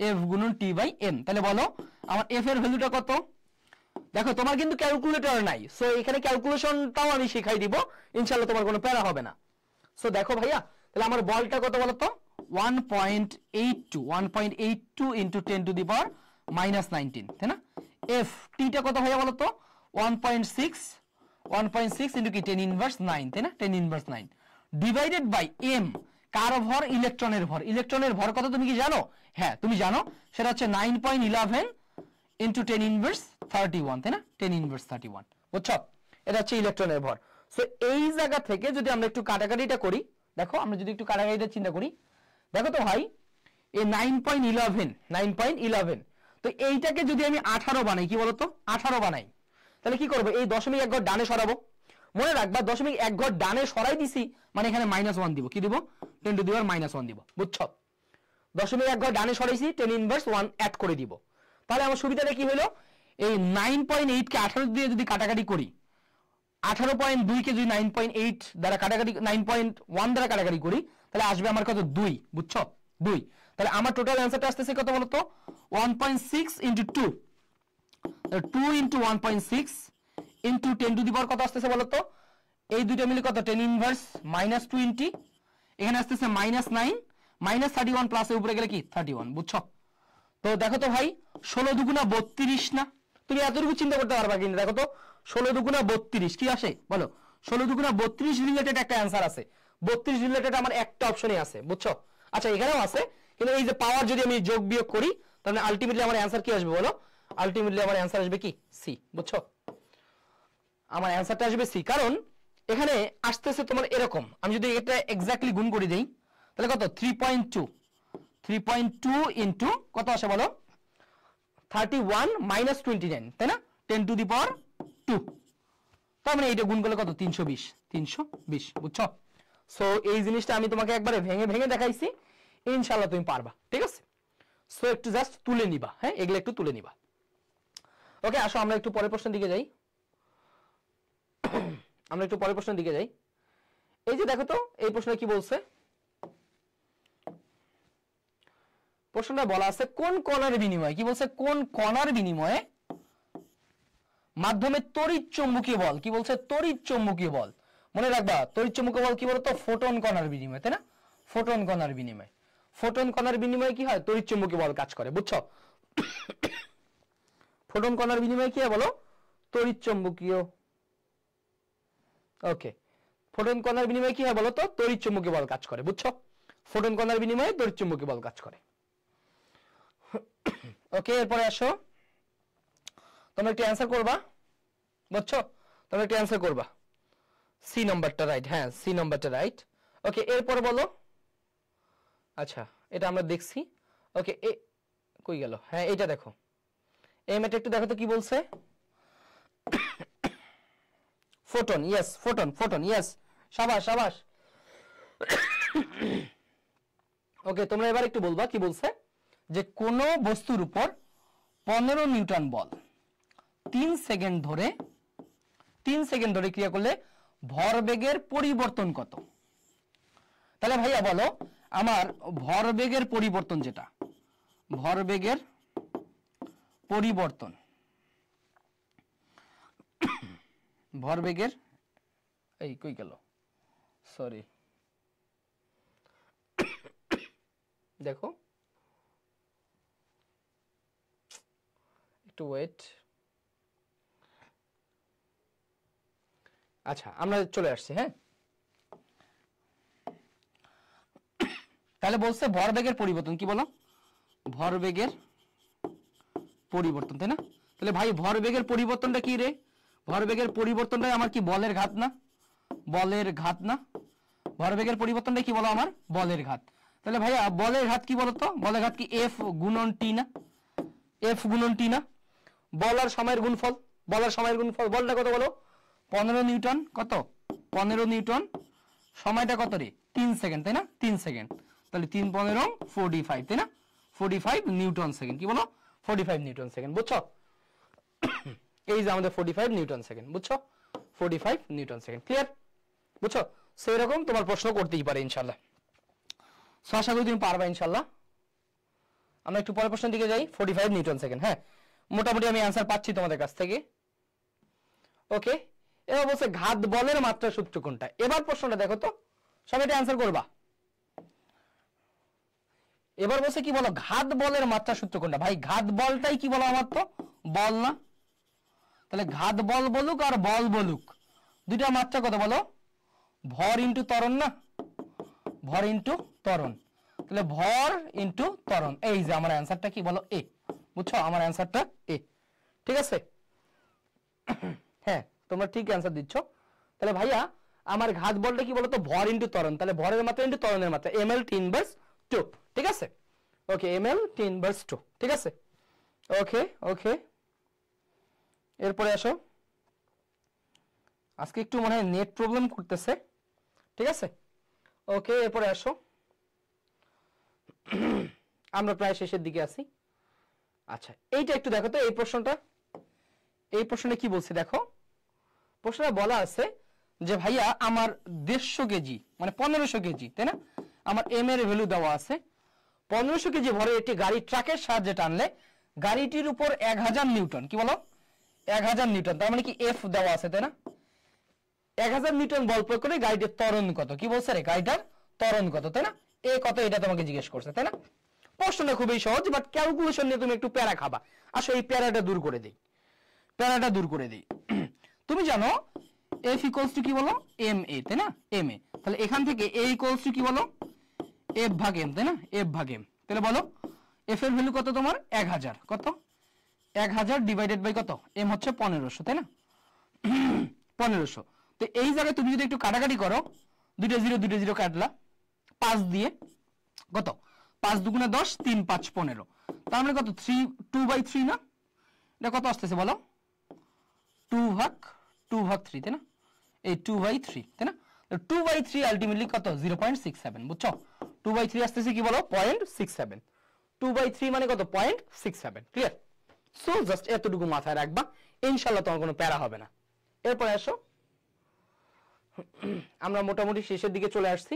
[SPEAKER 1] এফ গুণন টি বাই এম। তাহলে বলো আমার এফ এর ভ্যালুটা কত? দেখো তোমার কিন্তু ক্যালকুলেটর নাই, সো এখানে ক্যালকুলেশনটাও আমি শিখাই দিব, ইনশাআল্লাহ তোমার কোনো প্যারা হবে না। সো দেখো ভাইয়া, তাহলে আমার বলটা কত বলো তো? 1.82, 1.82 ইনটু 10 টু দি পাওয়ার -19, তাই না? এফ টিটা কত ভাইয়া বলো তো? 1.6, 1.6 ইনটু কি 10 ইনভার্স 9, তাই না? 10 ইনভার্স 9 ডিভাইডেড বাই এম, কার ভর? ইলেকট্রনের ভর। ইলেকট্রনের ভর কত তুমি কি জানো? হ্যাঁ, তুমি জানো, সেটা হচ্ছে 9.11 ইন্টু 10 ইনভার্স 31, তাই না? 10 ইনভার্স 31, বুঝছো? এটা হচ্ছে ইলেকট্রনের ভর। সো এই জায়গা থেকে যদি আমরা একটু কাটাকাটিটা করি, দেখো আমরা যদি একটু কাটাকাটিটা চিন্তা করি, দেখো তো ভাই এই 9.11, তো এইটাকে যদি আমি 18 বানাই, কি বলতো? 18 বানাই, তাহলে কি করবো? এই 0.1 ঘর ডানে সরাবো। মনে রাখবা 0.1 ঘর ডানে সরাই দিছি মানে এখানে -1 দিব। কি দিব? 10 টু দি পাওয়ার -1 দিব, বুঝছো? 0.1 ঘর ডানে সরাইছি, 10 ইনভার্স 1 অ্যাড করে দিব। তাহলে আমার সুবিধাটা কি হলো? এই 9.8 কে 18 দিয়ে যদি কাটাকাটি করি, 18.2 কে যদি 9.8 দ্বারা কাটাকাটি, 9.1 দ্বারা কাটাকাটি করি, তাহলে আসবে আমার কত? 2, বুঝছো? 2। তাহলে আমার টোটাল অ্যান্সারটা আসতেছে কত বলতো? 1.6 into 2, 2 into 1.6 into 10 to the power কত আসতেছে বলতো? এই দুইটা মিলে কত? 10 ইনভার্স -20, এখানে আসতেছে -9, -31 প্লাসের উপরে গেলে কি 31, বুঝছো? তো দেখো তো ভাই 16 দুগুণা 32 না? তুমি এতটুকু চিন্তা করতে পারবা কিন্তু দেখো তো 16 দুগুণা 32 কি আসে বলো? 16 দুগুণা 32 রিলেটেড একটা অ্যান্সার আছে, 32 রিলেটেড আমার একটা অপশনই আছে, বুঝছো? আচ্ছা এখানেও আছে, কিন্তু এই যে পাওয়ার যদি আমি যোগ বিয়োগ করি তাহলে আলটিমেটলি আমার অ্যান্সার কি আসবে বলো? আলটিমেটলি আমার অ্যান্সার আসবে কি? সি, বুঝছো? আমার অ্যান্সারটা আসবে সি, কারণ এখানে আসতেছে তোমার এরকম। আমি যদি এটা এক্স্যাক্টলি গুণ করে দেই তাহলে কত? 3.2 ইনটু কত আসে বলো? 31 মাইনাস 29, তাই না? 10 টু দি পাওয়ার 2। তার মানে এটা গুণ করলে কত? 320, বুঝছো? সো এই জিনিসটা আমি তোমাকে একবারে ভেঙে ভেঙে দেখাইছি, ইনশাআল্লাহ তুমি পারবা, ঠিক আছে? সো একটু জাস্ট তুলে নিবা, হ্যাঁ, এগুলো একটু তুলে নিবা। ওকে, আসো আমরা একটু পরের প্রশ্নের দিকে যাই। এই যে দেখো তো এই প্রশ্নে কি বলছে? প্রশ্নটা বলা আছে কোন কণার বিনিময়ে, কি বলছে? কোন কণার বিনিময়ে মাধ্যমে তড়িৎ চৌম্বকীয় বল, কি বলছে? তড়িৎ চৌম্বকীয় বল। মনে রাখবা তড়িৎ চৌম্বকীয় বল কি বলতো? ফোটন কণার বিনিময়ে, তাই না? ফোটন কণার বিনিময়ে, ফোটন কণার বিনিময়ে কি হয়? তড়িৎ চৌম্বকীয় বল কাজ করে, বুঝছো? ফোটন কণার বিনিময়ে কি হয় বলো? তড়িৎ চৌম্বকীয়, ওকে, ফোটন কণার বিনিময়ে কি হয় বলো তো? তড়িৎ চৌম্বকীয় বল কাজ করে, বুঝছো? ফোটন কণার বিনিময়ে তড়িৎ চৌম্বকীয় বল কাজ করে। ওকে, এরপরে আসো, তোমরা একটু অ্যান্সার করবা, বুঝছো? তোমরা একটু অ্যান্সার করবা। সি নাম্বারটা রাইট, হ্যাঁ সি নাম্বারটা রাইট। ওকে, এরপরে বলো। আচ্ছা এটা আমরা দেখছি। ওকে, কই গেল? হ্যাঁ এটা দেখো, এই ম্যাটটা একটু দেখো তো কি বলছে। ফোটন, ইয়েস, ফোটন, ইয়েস, শাবাশ শাবাশ। ওকে, তোমরা এবার একটু বলবা কি বলছে, যে কোন বস্তুর উপর 15 নিউটন বল 3 সেকেন্ড ধরে ক্রিয়া করলে ভরবেগের পরিবর্তন কত? তাহলে ভাইয়া বলো আমার ভরবেগের পরিবর্তন, যেটা ভরবেগের পরিবর্তন, ভরবেগের, এই কই গেল, সরি, দেখো একটু ওয়েট। আচ্ছা আমরা চলে আসছি, হ্যাঁ। তাহলে বলছে ভরবেগের পরিবর্তন, কি বলো? ভরবেগের পরিবর্তন, তাই না? তাহলে ভাই ভরবেগের পরিবর্তনটা কি রে? ভরবেগের পরিবর্তনটাই আমার কি বলের ঘাত না? বলের ঘাত না? ভরবেগের পরিবর্তনটা কি বলো? আমার বলের ঘাত। তাহলে ভাইয়া বলের ঘাত কি বলতো? বলের ঘাত কি এফ গুণন টি না? এফ গুণন টি না? বল আর সময়ের গুণফল, বলের সময়ের গুণফল, বলটা কত বলো? 15 নিউটন, কত? 15 নিউটন, সময়টা কত রে? 3 সেকেন্ড, তাই না? 3 সেকেন্ড, তাহলে 3 15 45, তাই না? 45 নিউটন সেকেন্ড, কি বলো? 45 নিউটন সেকেন্ড, বুঝছো? এই যে আমাদের 45 নিউটন সেকেন্ড, বুঝছো? 45 নিউটন সেকেন্ড, ক্লিয়ার? বুঝছো? সেই রকম তোমার প্রশ্ন করতেই পারে ইনশাআল্লাহ। সো আশা করি তুমি পারবা ইনশাআল্লাহ। আমরা একটু পরের প্রশ্নের দিকে যাই। 45 নিউটন সেকেন্ড, হ্যাঁ মোটামুটি আমি অ্যান্সার পাচ্ছি তোমাদের কাছ থেকে। ওকে, এবার বলছে ঘাত বলের মাত্রা সূত্র কোনটা? এবার প্রশ্নটা দেখো তো, সবাই এটা অ্যান্সার করবা। এবার বলছে কি বলো? ঘাত বলের মাত্রা সূত্র কোনটা? ভাই ঘাত বলটাই কি বলো? আমার তো বল না? তাহলে ঘাত বল বলুক আর বল বলুক, দুইটা মাত্রা কত বলো? ভর ইন্টু ত্বরণ না? ভর ইন্টু ত্বরণ, তাহলে ভর ইন্টু ত্বরণ। এই যে আমার অ্যান্সারটা কি বলো? এ, বুঝছো? আমার অ্যান্সারটা এ, ঠিক আছে? হ্যাঁ তোমরা ঠিক অ্যান্সার দিচ্ছ। তাহলে ভাইয়া আমার ঘাত বলটা কি বলতো? ভর ইন্টু ত্বরণ, তাহলে ভরের মাত্রা ইন্টু ত্বরণের মাত্রা, ml টি ইনভার্স 2, ঠিক আছে? ওকে, ml টি ইনভার্স 2, ঠিক আছে? ওকে ওকে, এরপরে আসো। আজকে একটু মনে হয় নেট প্রবলেম করতেছে, ঠিক আছে? ওকে, এরপরে আসো, আমরা প্রায় শেষের দিকে আছি। আচ্ছা এইটা একটু দেখো তো, এই প্রশ্নটা, এই প্রশ্নে কি বলছে দেখো। প্রশ্নটা বলা আছে যে ভাইয়া আমার 150 কেজি মানে 1500 কেজি, তাই না? আমার এম এর ভ্যালু দেওয়া আছে। 1500 কেজি ভরে একটি গাড়ি ট্রাকের সাহায্যে টানলে গাড়িটির উপর 1000 নিউটন, কি বলো? 1000 নিউটন, তার মানে কি এফ দেওয়া আছে, তাই না? 1000 নিউটন বল প্রয়োগ করে গাড়িটির ত্বরণ কত? কি বলছে রে? গাড়িটার ত্বরণ কত, তাই না? এ কত, এটা তোমাকে জিজ্ঞেস করছে, তাই না? প্রশ্নটা খুবই সহজ, বাট ক্যালকুলেশন নিয়ে তুমি একটু প্যারা খাবা। আসো এই প্যারাটা দূর করে দেই, প্যারাটা দূর করে দেই। তুমি জানো এফ ইকুয়ালস টু কি বলো? এম এ, তাই না? এম এ, তাহলে এখান থেকে a ইকুয়ালস টু কি বলো f ভাগ m, তাই না? f ভাগ m। তাহলে বলো f এর ভ্যালু কত তোমার 1000, কত 1000 ডিভাইডেড বাই কত m হচ্ছে 1500, তাই না? 1500। তো এই জায়গায় তুমি যদি একটু কাটাকাটি করো, দুইটা জিরো কাটলা 5 দিয়ে, কত 5 দুগুণে 10, 3 5 15, তার মানে কত 2/3 না? এটা কত আসতেছে বলো 2 ভাগ 3, তাই না? এই 2/3, তাই না? 2/3 আলটিমেটলি কত 0.67, বুঝছো? 2/3 আসতেছে কি বলো 0.67, 2/3 মানে কত 0.67। ক্লিয়ার? সো জাস্ট এতটুকু মাথায় রাখবা, ইনশাআল্লাহ তোমার কোনো প্যারা হবে না। এরপরে আসো, আমরা মোটামুটি শেষের দিকে চলে আসছি।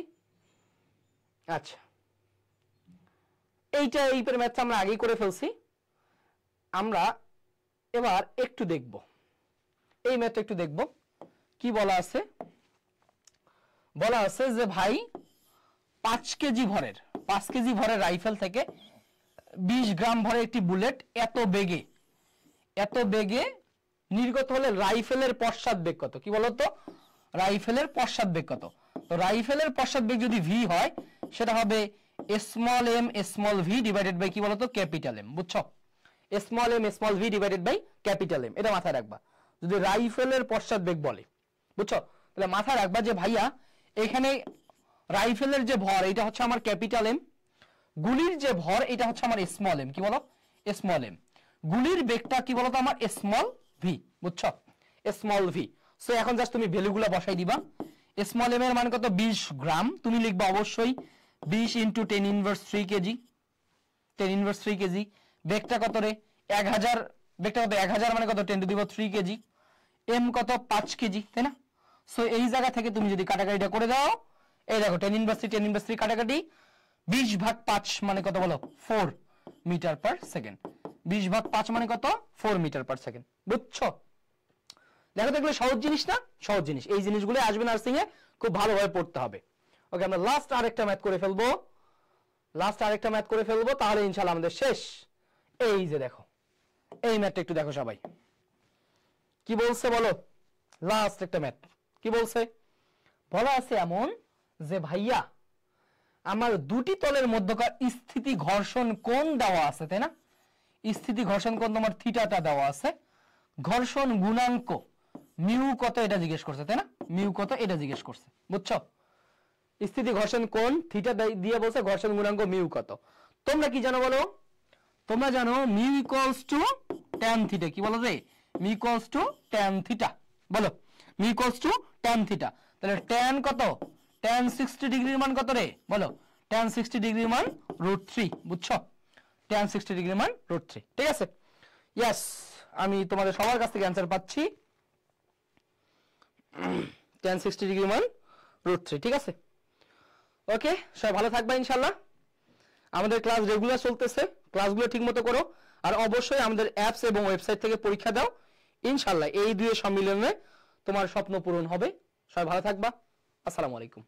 [SPEAKER 1] আচ্ছা, এই ম্যাথটা আমরা আগেই করে ফেলছি। আমরা এবার একটু দেখব, এই ম্যাথটা একটু দেখব। কি বলা আছে? বলা আছে যে ভাই 5 কেজি ভরের রাইফেল থেকে 20 গ্রাম ভরের একটি বুলেট এত বেগে নির্গত হলে রাইফেলের পশ্চাৎ বেগ কত? কি বলতো রাইফেলের পশ্চাৎ বেগ কত? তো রাইফেলের পশ্চাৎ বেগ যদি ভি হয়, সেটা হবে small M small V divided by কি বলতো ক্যাপিটাল এম, বুঝছো? Small M small V divided by capital M, এটা মাথায় রাখবা যদি রাইফেলের পশ্চাৎ বেগ বলে, বুঝছো? তাহলে মাথায় রাখবা যে ভাইয়া এখানে রাইফেলের যে ভর এটা হচ্ছে আমার ক্যাপিটাল এম, গুলির যে ভর এটা হচ্ছে আমার স্মল এম, কি বলো স্মল এম, গুলির বেগটা কি বলতো আমার স্মল ভি, বুঝছো? Small V. সো এখন জাস্ট তুমি ভ্যালুগুলো বসাই দিবা। স্মল এম এর মান কত 20 গ্রাম, তুমি লিখবা অবশ্যই 20 into 10 inverse 3 KG, 10 inverse 3 KG. বেগটা কত রে 1000, বেগটা কত 1000 মানে কত 10 to the power 3 KG, M কত 5 কেজি, তাই না? সো এই জায়গা থেকে তুমি যদি কাটাকাটিটা করে দাও, এই দেখো 10 ইনভার্স 3 কাটাকাটি 20 ভাগ 5 মানে কত বলো 4 মিটার পার সেকেন্ড, 20 ভাগ 5 মানে কত 4 মিটার পার সেকেন্ড, বুঝছো? দেখো তো এগুলো সহজ জিনিস না? সহজ জিনিস, এই জিনিসগুলো আসবে নার্সিং এ, খুব ভালোভাবে পড়তে হবে। ওকে, আমরা লাস্ট আরেকটা ম্যাথ করে ফেলবো, তাহলে ইনশাআল্লাহ আমাদের শেষ। এই যে দেখো এই ম্যাথটা একটু দেখো সবাই, কি বলছে বলো? লাস্ট একটা ম্যাথ কি বলছে? বলা আছে এমন যে ভাইয়া আমার দুটি তলের মধ্যকার স্থিতি ঘর্ষণ কোণ দেওয়া আছে, তাই না? স্থিতি ঘর্ষণ কোণ তোমার থিটাটা দেওয়া আছে, ঘর্ষণ গুণাঙ্ক মিউ কত এটা জিজ্ঞেস করছে, তাই না? মিউ কত এটা জিজ্ঞেস করছে, বুঝছো? স্থিতি ঘর্ষণ কোণ থিটা দিয়ে বলছে ঘর্ষণ গুণাঙ্ক মিউ কত। তোমরা কি জানো বলো? তোমরা জানো mu equals to tan theta, কি বলো রে? Mu equals to tan theta, বলো mu equals to tan theta. তাহলে ট্যান কত? ট্যান 60 ডিগ্রির মান কত রে? বলো ট্যান 60 ডিগ্রির মান √3, বুঝছো? ট্যান 60 ডিগ্রির মান √3, ঠিক আছে? ইয়েস, আমি তোমাদের সবার কাছ থেকে অ্যান্সার পাচ্ছি, ট্যান 60 ডিগ্রির মান √3, ঠিক আছে? ওকে, সবাই ভালো থাকবা ইনশাআল্লাহ। আমাদের ক্লাস রেগুলার চলতেছে, ক্লাসগুলো ঠিকমতো করো, আর অবশ্যই আমাদের অ্যাপস এবং ওয়েবসাইট থেকে পরীক্ষা দাও। ইনশাআল্লাহ এই দুই সম্মিলনে তোমার স্বপ্ন পূরণ হবে। সবাই ভালো থাকবা। আসসালামু আলাইকুম।